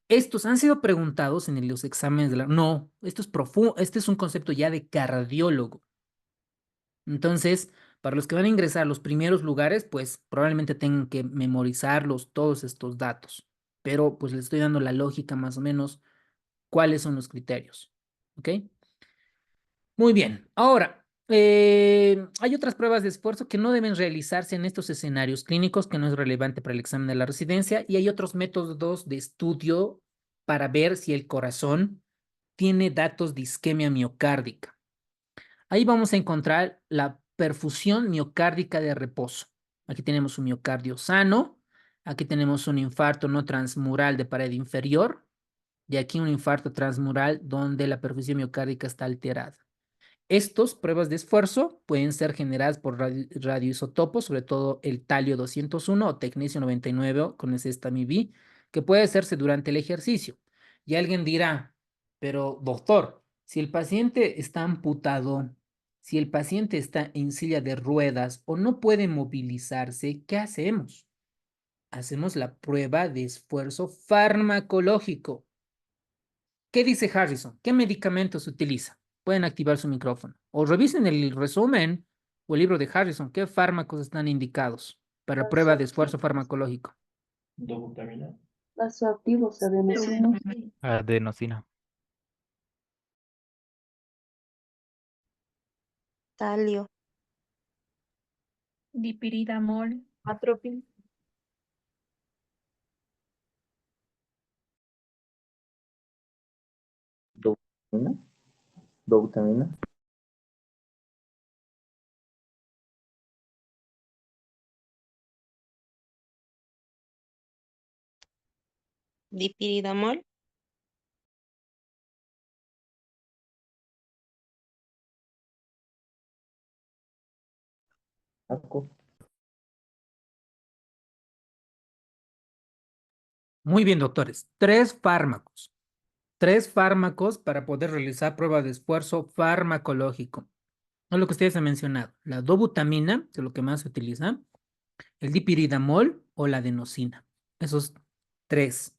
Estos han sido preguntados en los exámenes de la... No, esto es profundo, este es un concepto ya de cardiólogo. Entonces, para los que van a ingresar a los primeros lugares, pues probablemente tengan que memorizarlos todos estos datos. Pero pues les estoy dando la lógica más o menos, cuáles son los criterios. ¿Ok? Muy bien. Ahora, hay otras pruebas de esfuerzo que no deben realizarse en estos escenarios clínicos, que no es relevante para el examen de la residencia, y hay otros métodos de estudio para ver si el corazón tiene datos de isquemia miocárdica. Ahí vamos a encontrar la perfusión miocárdica de reposo. Aquí tenemos un miocardio sano, aquí tenemos un infarto no transmural de pared inferior, y aquí un infarto transmural donde la perfusión miocárdica está alterada. Estos pruebas de esfuerzo pueden ser generadas por radioisotopos, sobre todo el talio 201 o tecnesio 99 con ese STAMI-B, que puede hacerse durante el ejercicio. Y alguien dirá, pero doctor, si el paciente está amputado, si el paciente está en silla de ruedas o no puede movilizarse, ¿qué hacemos? Hacemos la prueba de esfuerzo farmacológico. ¿Qué dice Harrison? ¿Qué medicamentos se utiliza? Pueden activar su micrófono. O revisen el resumen o el libro de Harrison. ¿Qué fármacos están indicados para prueba de esfuerzo farmacológico? Vasoactivos, adenosina, Adenosina. talio, Dipiridamol. Atropin. Dobutamina. Dobutamina. dipiridamol, Aco. Muy bien, doctores. Tres fármacos. Tres fármacos para poder realizar prueba de esfuerzo farmacológico. Es lo que ustedes han mencionado. La dobutamina, que es lo que más se utiliza, el dipiridamol o la adenosina. Esos tres.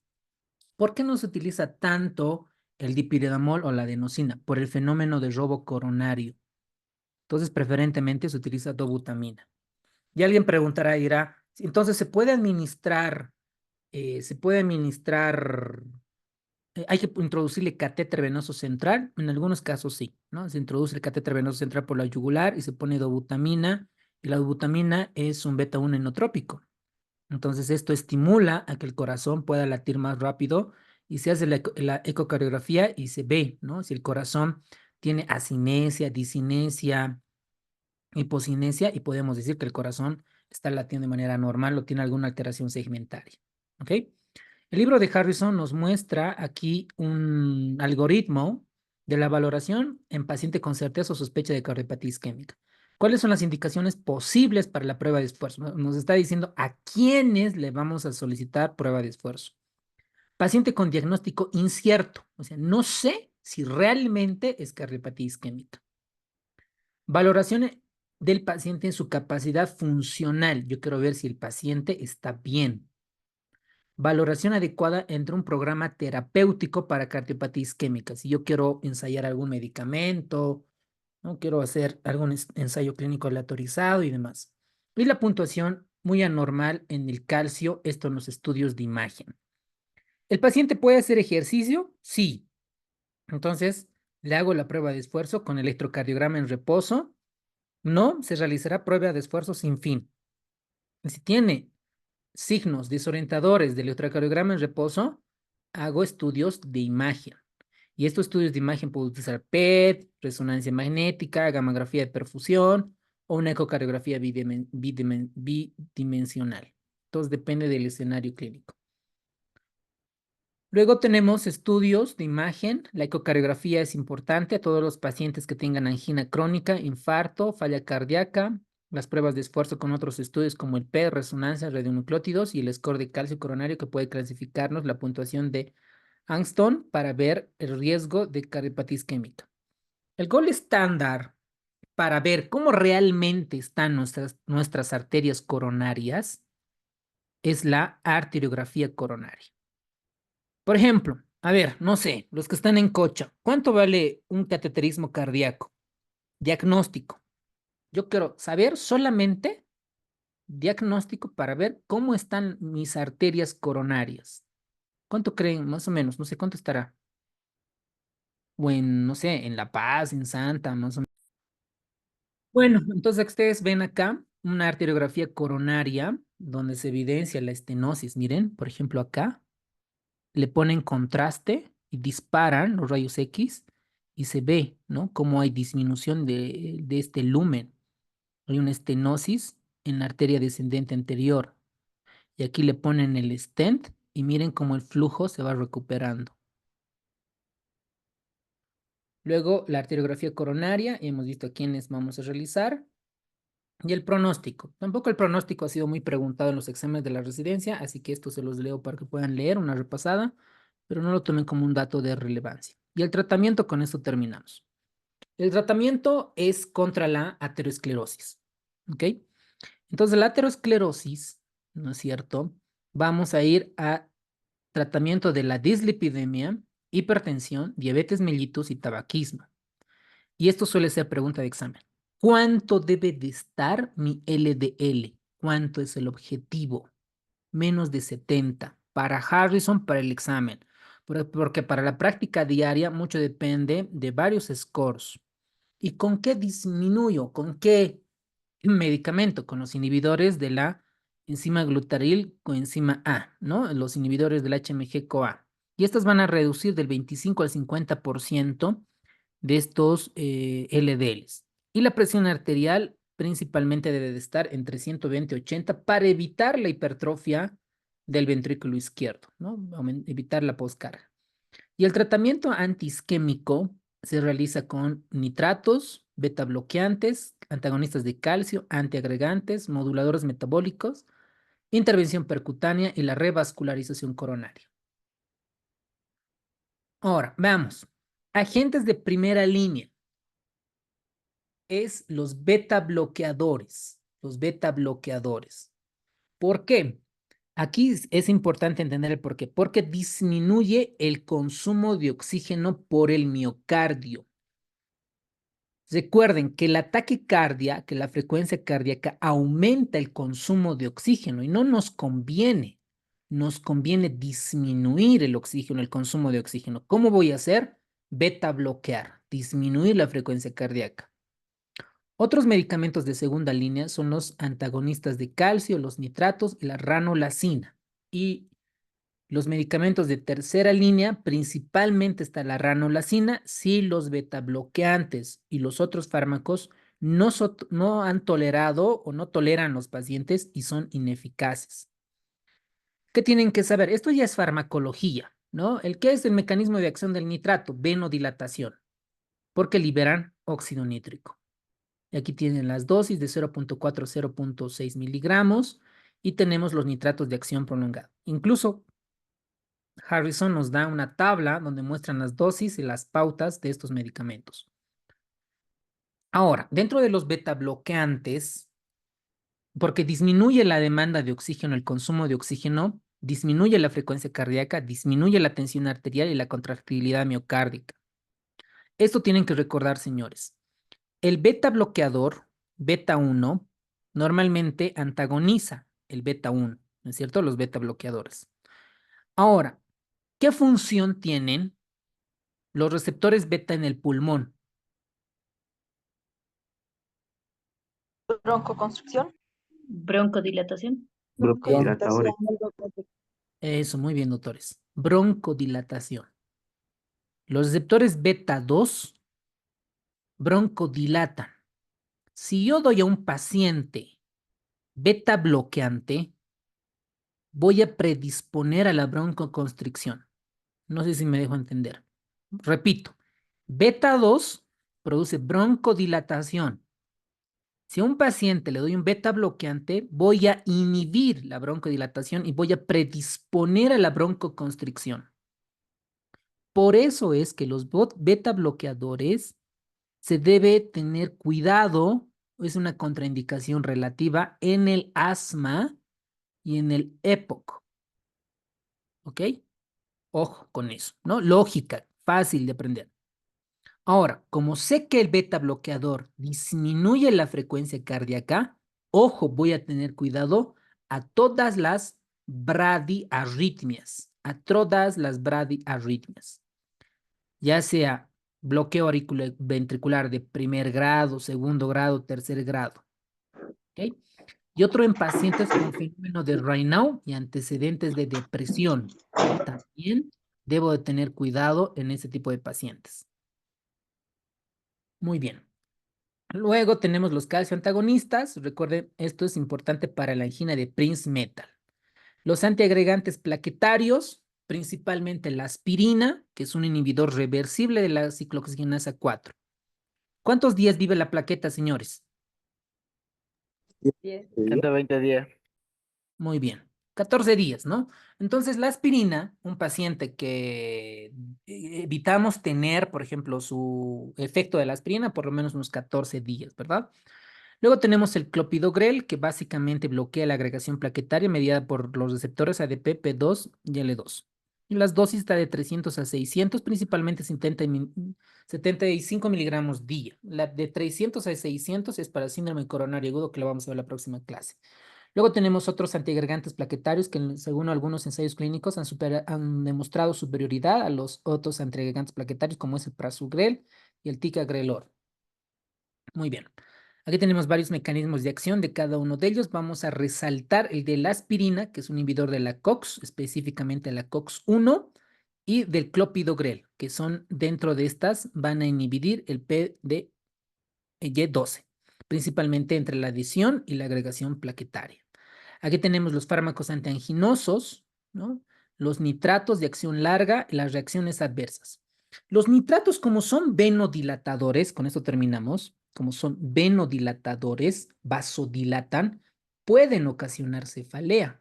¿Por qué no se utiliza tanto el dipiridamol o la adenosina? Por el fenómeno de robo coronario. Entonces, preferentemente se utiliza dobutamina. Y alguien preguntará y dirá, entonces, hay que introducirle catéter venoso central? En algunos casos sí, ¿no? Se introduce el catéter venoso central por la yugular y se pone dobutamina, y la dobutamina es un beta 1 enotrópico. Entonces, esto estimula a que el corazón pueda latir más rápido y se hace la ecocardiografía y se ve, ¿no? Si el corazón tiene asinesia, disinesia, hipocinesia, y podemos decir que el corazón está latiendo de manera normal o tiene alguna alteración segmentaria. ¿Ok? El libro de Harrison nos muestra aquí un algoritmo de la valoración en paciente con certeza o sospecha de cardiopatía isquémica. ¿Cuáles son las indicaciones posibles para la prueba de esfuerzo? Nos está diciendo a quiénes le vamos a solicitar prueba de esfuerzo. Paciente con diagnóstico incierto, o sea, no sé si realmente es cardiopatía isquémica. Valoración del paciente en su capacidad funcional. Yo quiero ver si el paciente está bien. Valoración adecuada entre un programa terapéutico para cardiopatía isquémica. Si yo quiero ensayar algún medicamento, no quiero hacer algún ensayo clínico aleatorizado y demás. Y la puntuación muy anormal en el calcio, esto en los estudios de imagen. ¿El paciente puede hacer ejercicio? Sí. Entonces, le hago la prueba de esfuerzo con electrocardiograma en reposo. No, se realizará prueba de esfuerzo sin fin. Si tiene signos desorientadores del electrocardiograma en reposo, hago estudios de imagen. Y estos estudios de imagen puedo utilizar PET, resonancia magnética, gamografía de perfusión o una ecocardiografía bidimensional. Entonces depende del escenario clínico. Luego tenemos estudios de imagen. La ecocardiografía es importante a todos los pacientes que tengan angina crónica, infarto, falla cardíaca. Las pruebas de esfuerzo con otros estudios como el PET, resonancia, radionuclótidos y el score de calcio coronario que puede clasificarnos la puntuación de Angston para ver el riesgo de cardiopatía isquémica. El gol estándar para ver cómo realmente están nuestras arterias coronarias es la arteriografía coronaria. Por ejemplo, a ver, no sé, los que están en Cocha, ¿cuánto vale un cateterismo cardíaco? Diagnóstico. Yo quiero saber solamente diagnóstico para ver cómo están mis arterias coronarias. ¿Cuánto creen? Más o menos, no sé cuánto estará. O en, no sé, en La Paz, en Santa, más o menos. Bueno, entonces ustedes ven acá una arteriografía coronaria donde se evidencia la estenosis. Miren, por ejemplo, acá le ponen contraste y disparan los rayos X y se ve, ¿no? Cómo hay disminución de este lumen. Hay una estenosis en la arteria descendente anterior. Y aquí le ponen el stent y miren cómo el flujo se va recuperando. Luego la arteriografía coronaria, y hemos visto a quiénes vamos a realizar. Y el pronóstico. Tampoco el pronóstico ha sido muy preguntado en los exámenes de la residencia, así que esto se los leo para que puedan leer una repasada, pero no lo tomen como un dato de relevancia. Y el tratamiento, con esto terminamos. El tratamiento es contra la aterosclerosis. ¿Ok? Entonces, la aterosclerosis, ¿no es cierto? Vamos a ir a tratamiento de la dislipidemia, hipertensión, diabetes mellitus y tabaquismo. Y esto suele ser pregunta de examen. ¿Cuánto debe de estar mi LDL? ¿Cuánto es el objetivo? Menos de 70. Para Harrison, para el examen. Porque para la práctica diaria mucho depende de varios scores. ¿Y con qué disminuyo? ¿Con qué medicamento? Con los inhibidores de la enzima glutaril coenzima A, ¿no? Los inhibidores del HMG-CoA. Y estas van a reducir del 25 al 50% de estos LDLs. Y la presión arterial principalmente debe de estar entre 120 y 80 para evitar la hipertrofia del ventrículo izquierdo, ¿no? Evitar la poscarga. Y el tratamiento antiisquémico se realiza con nitratos, beta bloqueantes, antagonistas de calcio, antiagregantes, moduladores metabólicos, intervención percutánea y la revascularización coronaria. Ahora, veamos. Agentes de primera línea es los beta bloqueadores. Los beta bloqueadores. ¿Por qué? Aquí es importante entender el por qué. Porque disminuye el consumo de oxígeno por el miocardio. Recuerden que la taquicardia, que la frecuencia cardíaca aumenta el consumo de oxígeno y no nos conviene. Nos conviene disminuir el oxígeno, el consumo de oxígeno. ¿Cómo voy a hacer? Beta bloquear, disminuir la frecuencia cardíaca. Otros medicamentos de segunda línea son los antagonistas de calcio, los nitratos y la ranolacina. Y los medicamentos de tercera línea, principalmente está la ranolacina, si los betabloqueantes y los otros fármacos no han tolerado o no toleran los pacientes y son ineficaces. ¿Qué tienen que saber? Esto ya es farmacología, ¿no? ¿Qué es el mecanismo de acción del nitrato? Venodilatación, porque liberan óxido nítrico. Y aquí tienen las dosis de 0.4 a 0.6 miligramos y tenemos los nitratos de acción prolongada. Incluso Harrison nos da una tabla donde muestran las dosis y las pautas de estos medicamentos. Ahora, dentro de los beta bloqueantes, porque disminuye la demanda de oxígeno, el consumo de oxígeno, disminuye la frecuencia cardíaca, disminuye la tensión arterial y la contractilidad miocárdica. Esto tienen que recordar, señores. El beta bloqueador, beta 1, normalmente antagoniza el beta 1, ¿no es cierto? Los beta bloqueadores. Ahora, ¿qué función tienen los receptores beta en el pulmón? Broncoconstricción. Broncodilatación. Broncodilatadores. Eso, muy bien, doctores. Broncodilatación. Los receptores beta 2 broncodilatan. Si yo doy a un paciente beta bloqueante, voy a predisponer a la broncoconstricción. No sé si me dejo entender. Repito, beta 2 produce broncodilatación. Si a un paciente le doy un beta bloqueante, voy a inhibir la broncodilatación y voy a predisponer a la broncoconstricción. Por eso es que los beta bloqueadores se debe tener cuidado, es una contraindicación relativa en el asma y en el EPOC. ¿Ok? Ojo con eso, ¿no? Lógica, fácil de aprender. Ahora, como sé que el beta bloqueador disminuye la frecuencia cardíaca, ojo, voy a tener cuidado a todas las bradiarritmias, ya sea bloqueo auriculoventricular de primer grado, segundo grado, tercer grado. ¿Ok? Y otro en pacientes con fenómeno de Raynaud y antecedentes de depresión. También debo de tener cuidado en ese tipo de pacientes. Muy bien. Luego tenemos los calcio antagonistas. Recuerden, esto es importante para la angina de Prince-Metal. Los antiagregantes plaquetarios, principalmente la aspirina, que es un inhibidor reversible de la ciclooxigenasa 4. ¿Cuántos días vive la plaqueta, señores? 120 días. Muy bien. 14 días, ¿no? Entonces, la aspirina, un paciente que evitamos tener, por ejemplo, su efecto de la aspirina por lo menos unos 14 días, ¿verdad? Luego tenemos el clopidogrel, que básicamente bloquea la agregación plaquetaria mediada por los receptores ADP, P2 y L2. Y las dosis está de 300 a 600, principalmente 75 miligramos día. La de 300 a 600 es para síndrome coronario agudo, que lo vamos a ver en la próxima clase. Luego tenemos otros antiagregantes plaquetarios que, según algunos ensayos clínicos, han demostrado superioridad a los otros antiagregantes plaquetarios, como es el prasugrel y el ticagrelor. Muy bien. Aquí tenemos varios mecanismos de acción de cada uno de ellos. Vamos a resaltar el de la aspirina, que es un inhibidor de la COX, específicamente la COX-1, y del clopidogrel, que son dentro de estas, van a inhibir el PDY12, principalmente entre la adición y la agregación plaquetaria. Aquí tenemos los fármacos antianginosos, ¿no? Los nitratos de acción larga y las reacciones adversas. Los nitratos, como son venodilatadores, con esto terminamos, como son venodilatadores, vasodilatan, pueden ocasionar cefalea.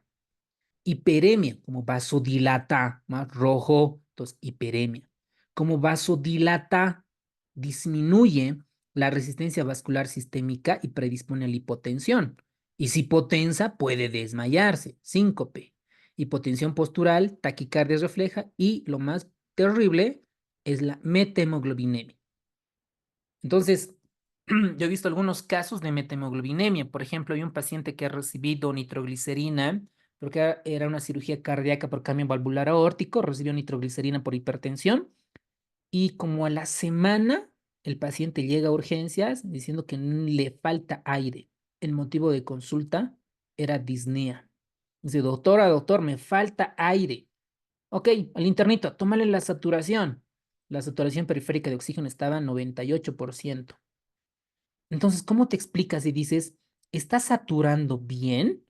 Hiperemia, como vasodilata, más rojo, entonces hiperemia. Como vasodilata, disminuye la resistencia vascular sistémica y predispone a la hipotensión. Y si hipotensa, puede desmayarse, síncope. Hipotensión postural, taquicardia refleja y lo más terrible es la methemoglobinemia. Entonces, yo he visto algunos casos de methemoglobinemia. Por ejemplo, hay un paciente que ha recibido nitroglicerina porque era una cirugía cardíaca por cambio valvular aórtico, recibió nitroglicerina por hipertensión y como a la semana el paciente llega a urgencias diciendo que le falta aire. El motivo de consulta era disnea. Dice, doctor, me falta aire. Ok, al internito, tómale la saturación. La saturación periférica de oxígeno estaba en 98%. Entonces, ¿cómo te explicas y dices, está saturando bien,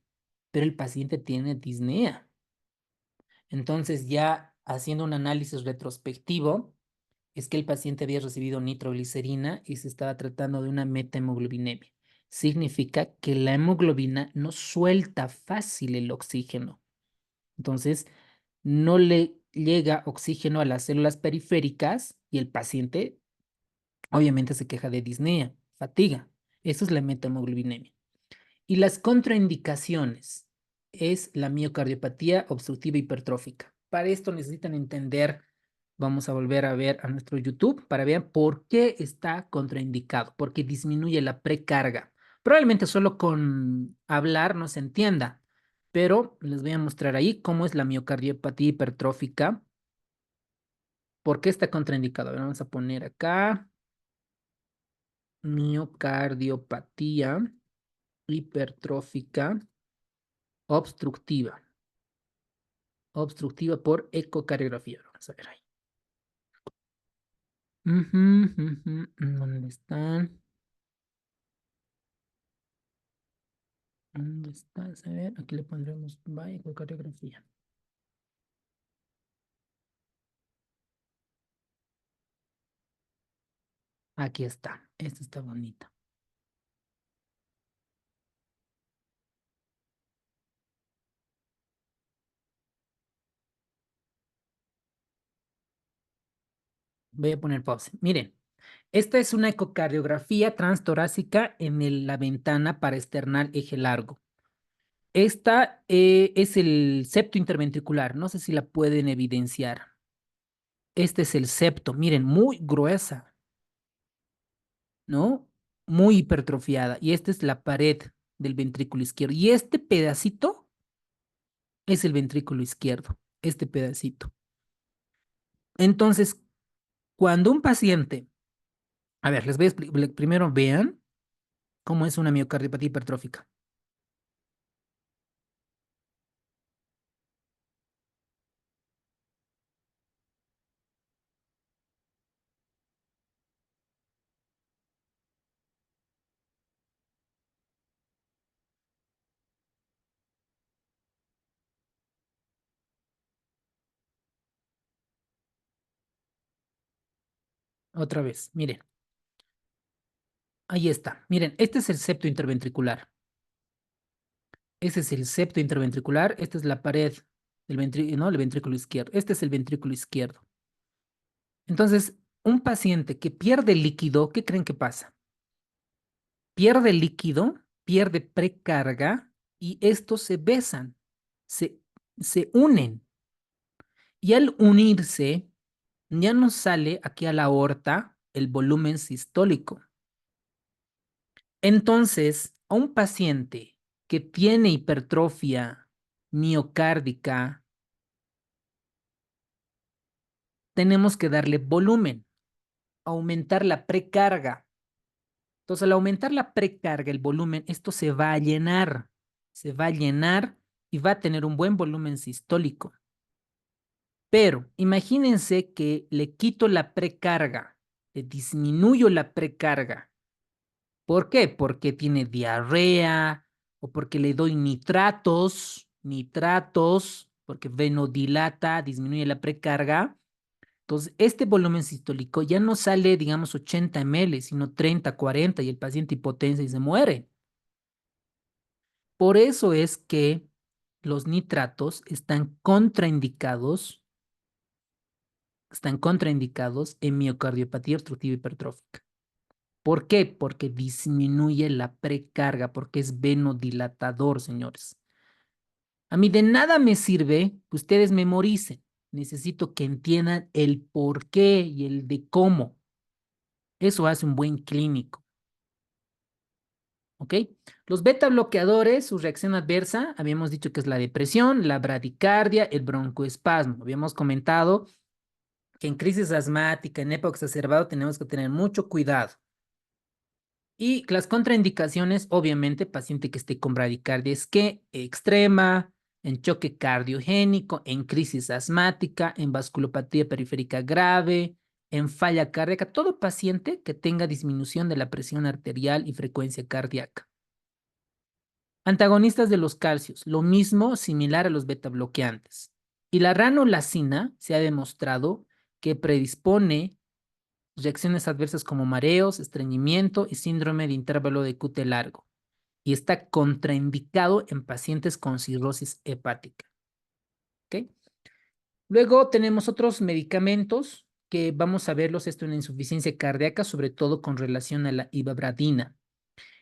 pero el paciente tiene disnea? Entonces, ya haciendo un análisis retrospectivo, es que el paciente había recibido nitroglicerina y se estaba tratando de una methemoglobinemia. Significa que la hemoglobina no suelta fácil el oxígeno. Entonces, no le llega oxígeno a las células periféricas y el paciente obviamente se queja de disnea, fatiga. Eso es la methemoglobinemia. Y las contraindicaciones es la miocardiopatía obstructiva hipertrófica. Para esto necesitan entender, vamos a volver a ver a nuestro YouTube para ver por qué está contraindicado, porque disminuye la precarga. Probablemente solo con hablar no se entienda, pero les voy a mostrar ahí cómo es la miocardiopatía hipertrófica. ¿Por qué está contraindicado? A ver, vamos a poner acá miocardiopatía hipertrófica obstructiva. Obstructiva por ecocardiografía. Vamos a ver ahí. ¿Dónde están? ¿Dónde está? A ver, aquí le pondremos ecocardiografía. Aquí está. Esta está bonita. Voy a poner pausa. Miren, esta es una ecocardiografía transtorácica en la ventana paraesternal eje largo. Esta es el septo interventricular. No sé si la pueden evidenciar. Este es el septo, miren, muy gruesa, ¿no? Muy hipertrofiada. Y esta es la pared del ventrículo izquierdo. Y este pedacito es el ventrículo izquierdo, este pedacito. Entonces, cuando un paciente, a ver, les voy a explicar, primero vean cómo es una miocardiopatía hipertrófica. Otra vez, miren. Ahí está. Miren, este es el septo interventricular. Ese es el septo interventricular. Esta es la pared del ¿no? El ventrículo izquierdo. Este es el ventrículo izquierdo. Entonces, un paciente que pierde líquido, ¿qué creen que pasa? Pierde líquido, pierde precarga y estos se besan, se unen. Y al unirse, ya no sale aquí a la aorta el volumen sistólico. Entonces, a un paciente que tiene hipertrofia miocárdica, tenemos que darle volumen, aumentar la precarga. Entonces, al aumentar la precarga, el volumen, esto se va a llenar y va a tener un buen volumen sistólico. Pero imagínense que le quito la precarga, le disminuyo la precarga. ¿Por qué? Porque tiene diarrea o porque le doy nitratos, porque venodilata, disminuye la precarga. Entonces, este volumen sistólico ya no sale, digamos, 80 ml, sino 30, 40 y el paciente hipotensa y se muere. Por eso es que los nitratos están contraindicados en miocardiopatía obstructiva hipertrófica. ¿Por qué? Porque disminuye la precarga, porque es venodilatador, señores. A mí de nada me sirve que ustedes memoricen. Necesito que entiendan el por qué y el de cómo. Eso hace un buen clínico. ¿Ok? Los beta bloqueadores, su reacción adversa, habíamos dicho que es la depresión, la bradicardia, el broncoespasmo. Habíamos comentado que en crisis asmática, en época exacerbada, tenemos que tener mucho cuidado. Y las contraindicaciones, obviamente, paciente que esté con bradicardia es que extrema, en choque cardiogénico, en crisis asmática, en vasculopatía periférica grave, en falla cardíaca, todo paciente que tenga disminución de la presión arterial y frecuencia cardíaca. Antagonistas de los calcios, lo mismo, similar a los beta bloqueantes. Y la ranolacina se ha demostrado que predispone reacciones adversas como mareos, estreñimiento y síndrome de intervalo de QT largo. Y está contraindicado en pacientes con cirrosis hepática. ¿Ok? Luego tenemos otros medicamentos que vamos a verlos esto en la insuficiencia cardíaca, sobre todo con relación a la ivabradina.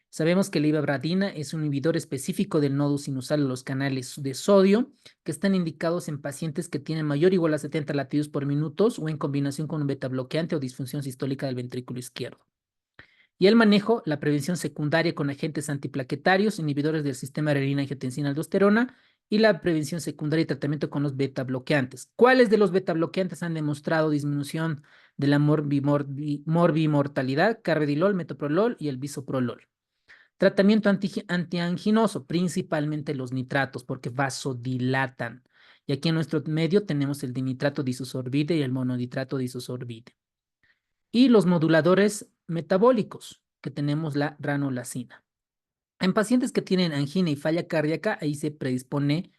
Sabemos que la ivabradina es un inhibidor específico del nodo sinusal de los canales de sodio que están indicados en pacientes que tienen mayor o igual a 70 latidos por minuto o en combinación con un beta bloqueante o disfunción sistólica del ventrículo izquierdo. Y el manejo, la prevención secundaria con agentes antiplaquetarios, inhibidores del sistema renina-angiotensina-aldosterona y la prevención secundaria y tratamiento con los beta bloqueantes. ¿Cuáles de los beta bloqueantes han demostrado disminución de la morbimortalidad? Carvedilol, metoprolol y el bisoprolol. Tratamiento antianginoso, principalmente los nitratos, porque vasodilatan. Y aquí en nuestro medio tenemos el dinitrato disosorbide y el mononitrato disosorbide. Y los moduladores metabólicos, que tenemos la ranolacina. En pacientes que tienen angina y falla cardíaca, ahí se predispone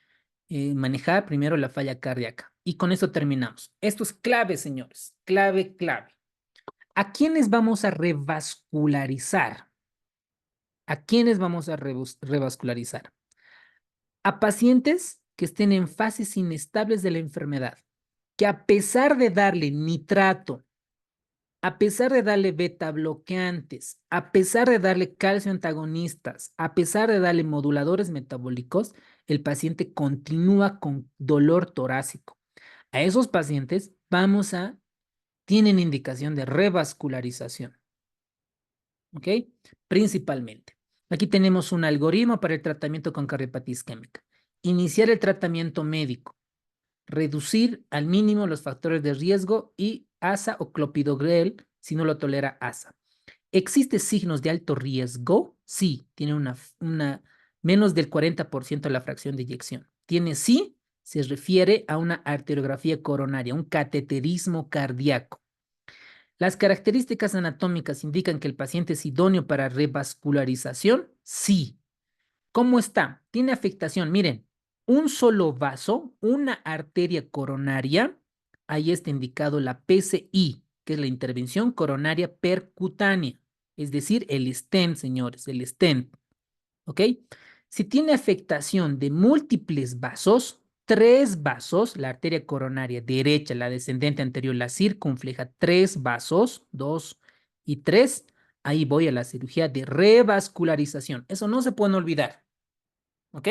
manejar primero la falla cardíaca. Y con eso terminamos. Esto es clave, señores. Clave, clave. ¿A quiénes vamos a revascularizar? ¿A quiénes vamos a revascularizar? A pacientes que estén en fases inestables de la enfermedad, que a pesar de darle nitrato, a pesar de darle beta bloqueantes, a pesar de darle calcio antagonistas, a pesar de darle moduladores metabólicos, el paciente continúa con dolor torácico. A esos pacientes vamos a tienen indicación de revascularización. ¿Ok? Principalmente. Aquí tenemos un algoritmo para el tratamiento con cardiopatía isquémica. Iniciar el tratamiento médico. Reducir al mínimo los factores de riesgo y ASA o clopidogrel si no lo tolera ASA. ¿Existe signos de alto riesgo? Sí, tiene una menos del 40% de la fracción de eyección. Tiene sí, se refiere a una arteriografía coronaria, un cateterismo cardíaco. ¿Las características anatómicas indican que el paciente es idóneo para revascularización? Sí. ¿Cómo está? Tiene afectación. Miren, un solo vaso, una arteria coronaria, ahí está indicado la PCI, que es la intervención coronaria percutánea, es decir, el stent, señores, el stent. ¿Ok? Si tiene afectación de múltiples vasos, 3 vasos, la arteria coronaria derecha, la descendente anterior, la circunfleja, 3 vasos, 2 y 3, ahí voy a la cirugía de revascularización. Eso no se puede olvidar. ¿Ok?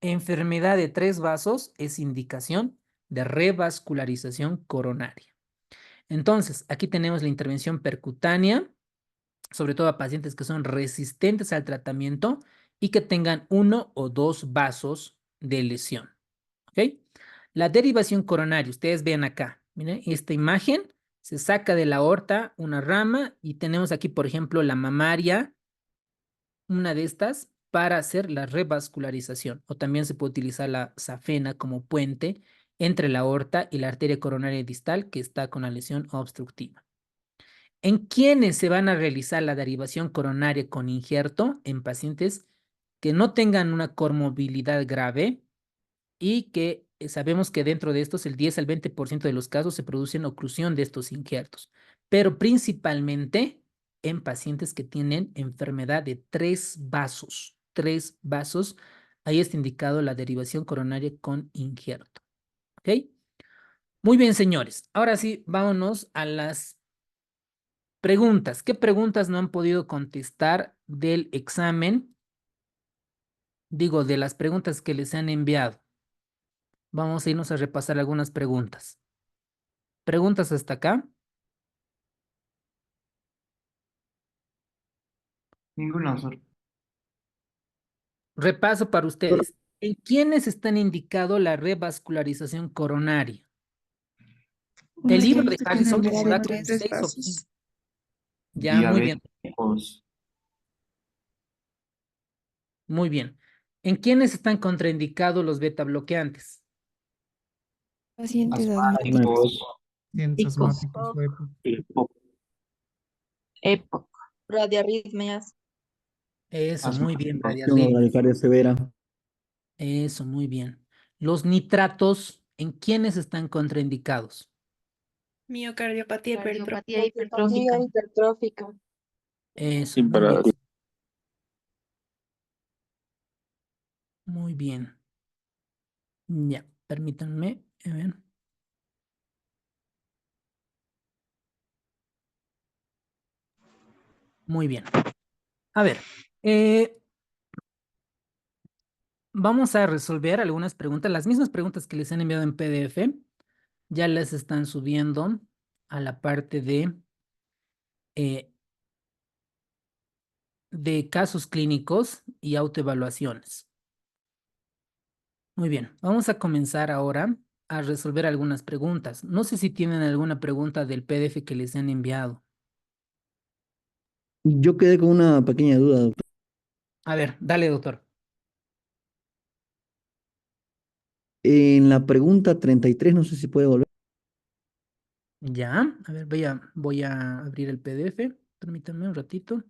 Enfermedad de 3 vasos es indicación de revascularización coronaria. Entonces, aquí tenemos la intervención percutánea, sobre todo a pacientes que son resistentes al tratamiento y que tengan 1 o 2 vasos de lesión. ¿Ok? La derivación coronaria, ustedes ven acá, miren, esta imagen se saca de la aorta una rama y tenemos aquí, por ejemplo, la mamaria, una de estas, para hacer la revascularización. O también se puede utilizar la safena como puente entre la aorta y la arteria coronaria distal que está con la lesión obstructiva. ¿En quiénes se van a realizar la derivación coronaria con injerto? En pacientes que no tengan una comorbilidad grave y que sabemos que dentro de estos el 10 al 20% de los casos se producen oclusión de estos injertos, pero principalmente en pacientes que tienen enfermedad de 3 vasos. 3 vasos, ahí está indicado la derivación coronaria con injerto. ¿Ok? Muy bien, señores. Ahora sí, vámonos a las preguntas. ¿Qué preguntas no han podido contestar del examen? Digo, de las preguntas que les han enviado. Vamos a irnos a repasar algunas preguntas. ¿Preguntas hasta acá? Ninguna, sor. Repaso para ustedes. ¿En quiénes están indicado la revascularización coronaria? El libro de Harrison nos da como 6 opciones. Ya, muy bien. Diabéticos. Muy bien. ¿En quiénes están contraindicados los beta bloqueantes? Pacientes Asmáticos. asmáticos, EPOC. Radiarritmias. Eso, muy bien, Asmáticos, radicardia severa. Eso, muy bien. Los nitratos, ¿en quiénes están contraindicados? miocardiopatía Cardiopatía hipertrófica. Eso, Sí, muy para bien. Muy bien. Ya, permítanme. A ver. Muy bien. A ver, vamos a resolver algunas preguntas, las mismas preguntas que les han enviado en PDF. Ya las están subiendo a la parte eh, de casos clínicos y autoevaluaciones. Muy bien, vamos a comenzar ahora a resolver algunas preguntas. No sé si tienen alguna pregunta del PDF que les han enviado. Yo quedé con una pequeña duda, doctor. A ver, dale, doctor. En la pregunta 33, no sé si puede volver. Ya, a ver, voy a abrir el PDF. Permítanme un ratito.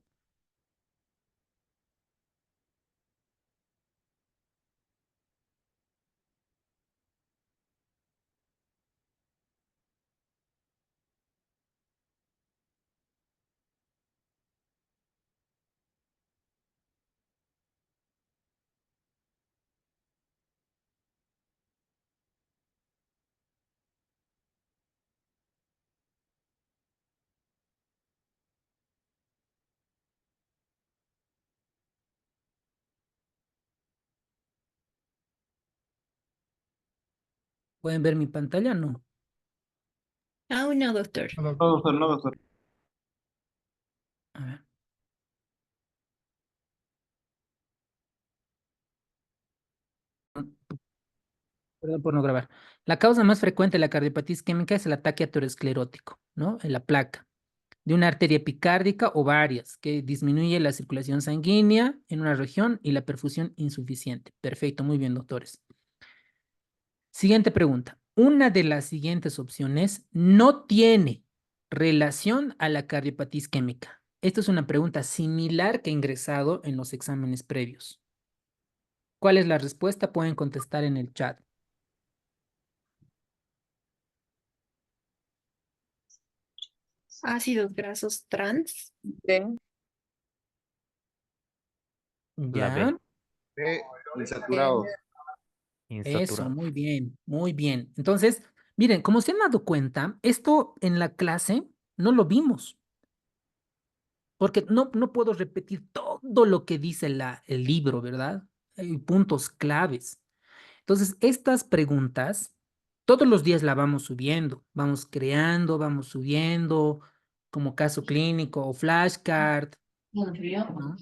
¿Pueden ver mi pantalla? No. Aún no, doctor. No, doctor, no, doctor. A ver. Perdón por no grabar. La causa más frecuente de la cardiopatía isquémica es el ataque aterosclerótico, ¿no? En la placa de una arteria epicárdica o varias, que disminuye la circulación sanguínea en una región y la perfusión insuficiente. Perfecto, muy bien, doctores. Siguiente pregunta. Una de las siguientes opciones no tiene relación a la cardiopatía isquémica. Esta es una pregunta similar que ha ingresado en los exámenes previos. ¿Cuál es la respuesta? Pueden contestar en el chat. Ácidos grasos trans. La B. ¿Ya? Insaturado. Eso, Insaturado. muy bien, muy bien. Entonces, miren, como se han dado cuenta, esto en la clase no lo vimos, porque no puedo repetir todo lo que dice el libro, ¿verdad? Hay puntos claves. Entonces, estas preguntas, todos los días la vamos subiendo, vamos creando, vamos subiendo, como caso clínico o flashcard, ¿no?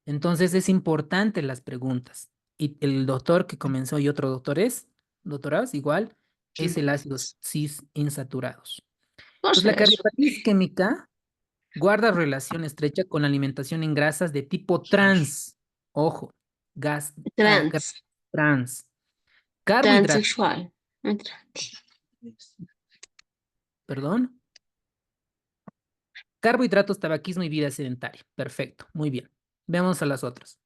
Entonces, es importante las preguntas. Y el doctor que comenzó y otro doctor es, doctoras, igual, es el ácido cis insaturados. Entonces, la cardiopatía isquémica guarda relación estrecha con la alimentación en grasas de tipo trans. Ojo, grasas trans. Carbohidratos, Transexual. perdón. Carbohidratos, tabaquismo y vida sedentaria. Perfecto, muy bien. Veamos a las otras.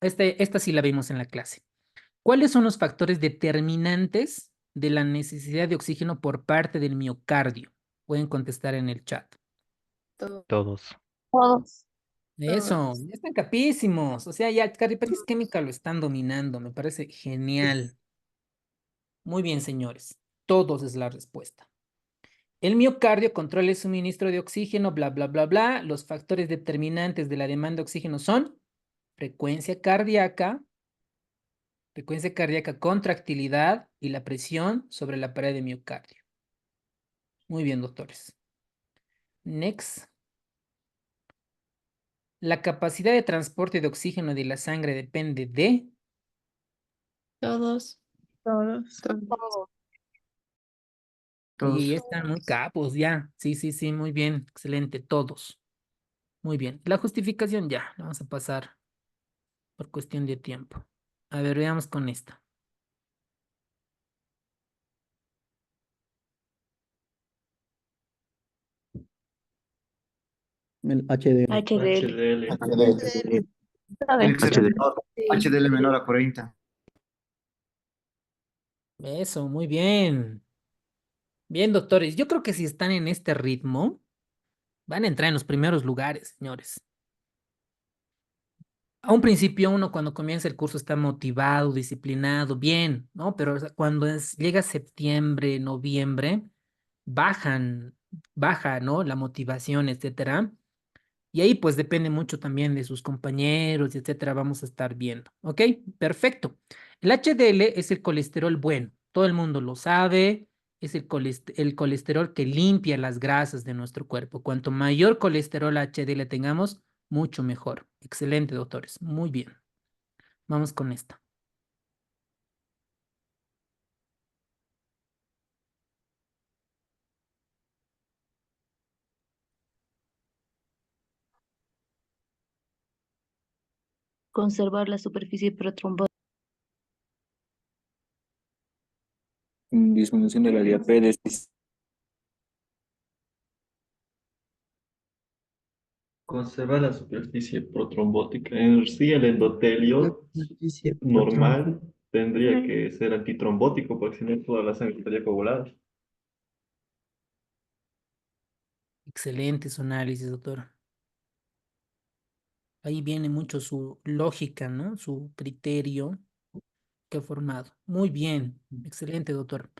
Esta sí la vimos en la clase. ¿Cuáles son los factores determinantes de la necesidad de oxígeno por parte del miocardio? Pueden contestar en el chat. Todos. Eso, ya están capísimos. O sea, ya el cardiopatía isquémica lo están dominando. Me parece genial. Muy bien, señores. Todos es la respuesta. El miocardio controla el suministro de oxígeno, bla, bla, bla, bla. Los factores determinantes de la demanda de oxígeno son frecuencia cardíaca, contractilidad y la presión sobre la pared de miocardio. Muy bien, doctores. Next. La capacidad de transporte de oxígeno de la sangre depende de... Todos. Y están muy capos ya. Sí, sí, sí, muy bien. Excelente, todos. Muy bien. La justificación ya, la vamos a pasar por cuestión de tiempo. A ver, veamos con esta. El HDL. HDL. Tiene que ser menor, HDL menor a 40. Eso, muy bien. Bien, doctores. Yo creo que si están en este ritmo, van a entrar en los primeros lugares, señores. A un principio uno cuando comienza el curso está motivado, disciplinado, bien, ¿no? Pero o sea, cuando llega septiembre, noviembre, baja, ¿no? La motivación, etcétera. Y ahí pues depende mucho también de sus compañeros, etcétera. Vamos a estar viendo. ¿Ok? Perfecto. El HDL es el colesterol bueno. Todo el mundo lo sabe. Es el colesterol que limpia las grasas de nuestro cuerpo. Cuanto mayor colesterol HDL tengamos, mucho mejor. Excelente, doctores. Muy bien. Vamos con esta. Conservar la superficie protrombótica. Disminución de la diabetes. Conserva la superficie protrombótica. En sí, el endotelio normal tendría que ser antitrombótico, porque si no toda la sangre estaría coagulada. Excelente su análisis, doctor. Ahí viene mucho su lógica, ¿no? Su criterio que ha formado. Muy bien. Excelente, doctor.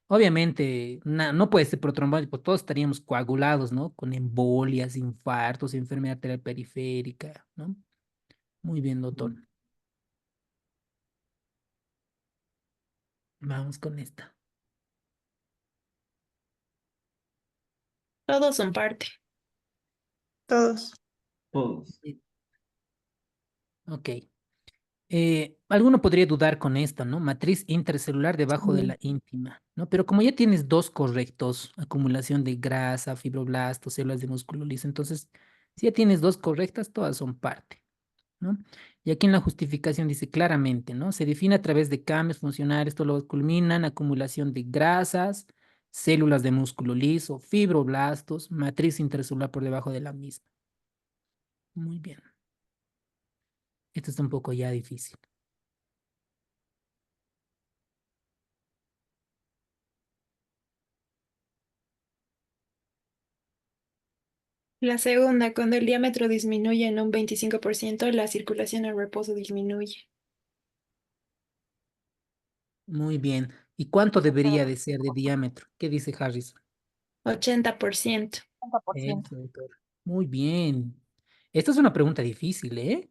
Obviamente, no puede ser protrombótico, todos estaríamos coagulados, ¿no? Con embolias, infartos, enfermedad arterial periférica, ¿no? Muy bien, doctor. Vamos con esta. Todos son parte. Todos. Todos. Ok. Alguno podría dudar con esto, ¿no? Matriz intracelular debajo de Sí. la íntima, ¿no? Pero como ya tienes dos correctos, acumulación de grasa, fibroblastos, células de músculo liso, entonces, si ya tienes dos correctas, todas son parte, ¿no? Y aquí en la justificación dice claramente, ¿no? Se define a través de cambios funcionales, esto lo culminan, acumulación de grasas, células de músculo liso, fibroblastos, matriz intracelular por debajo de la misma. Muy bien. Esto está un poco ya difícil. La segunda, cuando el diámetro disminuye en un 25%, la circulación en reposo disminuye. Muy bien. ¿Y cuánto debería de ser de diámetro? ¿Qué dice Harrison? 80%. Eso, doctor. Muy bien. Esta es una pregunta difícil, ¿eh?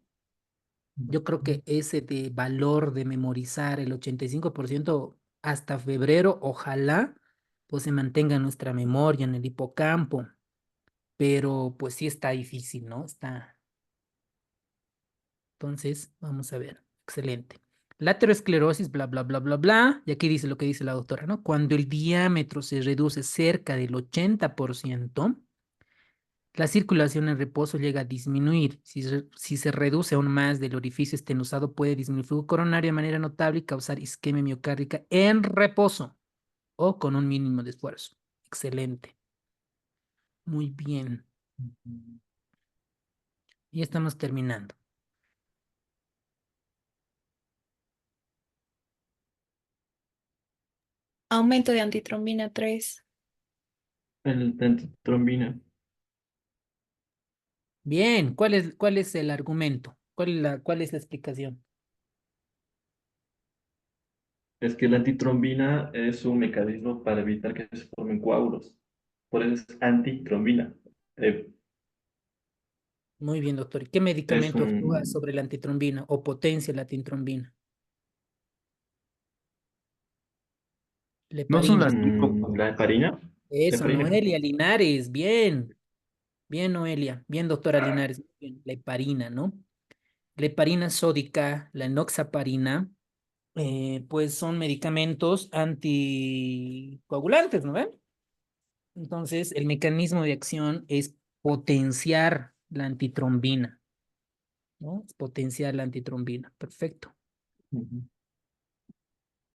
Yo creo que ese de valor de memorizar el 85% hasta febrero, ojalá, pues se mantenga en nuestra memoria, en el hipocampo. Pero pues sí está difícil, ¿no? Está. Entonces, vamos a ver. Excelente. La aterosclerosis, bla, bla, bla, bla, bla. Y aquí dice lo que dice la doctora, ¿no? Cuando el diámetro se reduce cerca del 80%, la circulación en reposo llega a disminuir. Si se reduce aún más del orificio estenosado, puede disminuir el flujo coronario de manera notable y causar isquemia miocárdica en reposo o con un mínimo de esfuerzo. Excelente. Muy bien. Y estamos terminando. Aumento de antitrombina 3. El antitrombina. Bien, cuál es el argumento? ¿Cuál es la explicación? Es que la antitrombina es un mecanismo para evitar que se formen coágulos. Por eso es antitrombina. Eh, Muy bien, doctor. ¿Y qué es medicamento actúa un... sobre la antitrombina o potencia la antitrombina? ¿No son Leparina. las ¿La heparina? Eso, Heparina. Noelia Linares. Bien. Bien, Noelia. Bien, doctora Linares. Bien. La heparina, ¿no? La heparina sódica, la enoxaparina, pues son medicamentos anticoagulantes, ¿no ven? Entonces, el mecanismo de acción es potenciar la antitrombina, ¿no? Es potenciar la antitrombina. Perfecto. Ujú.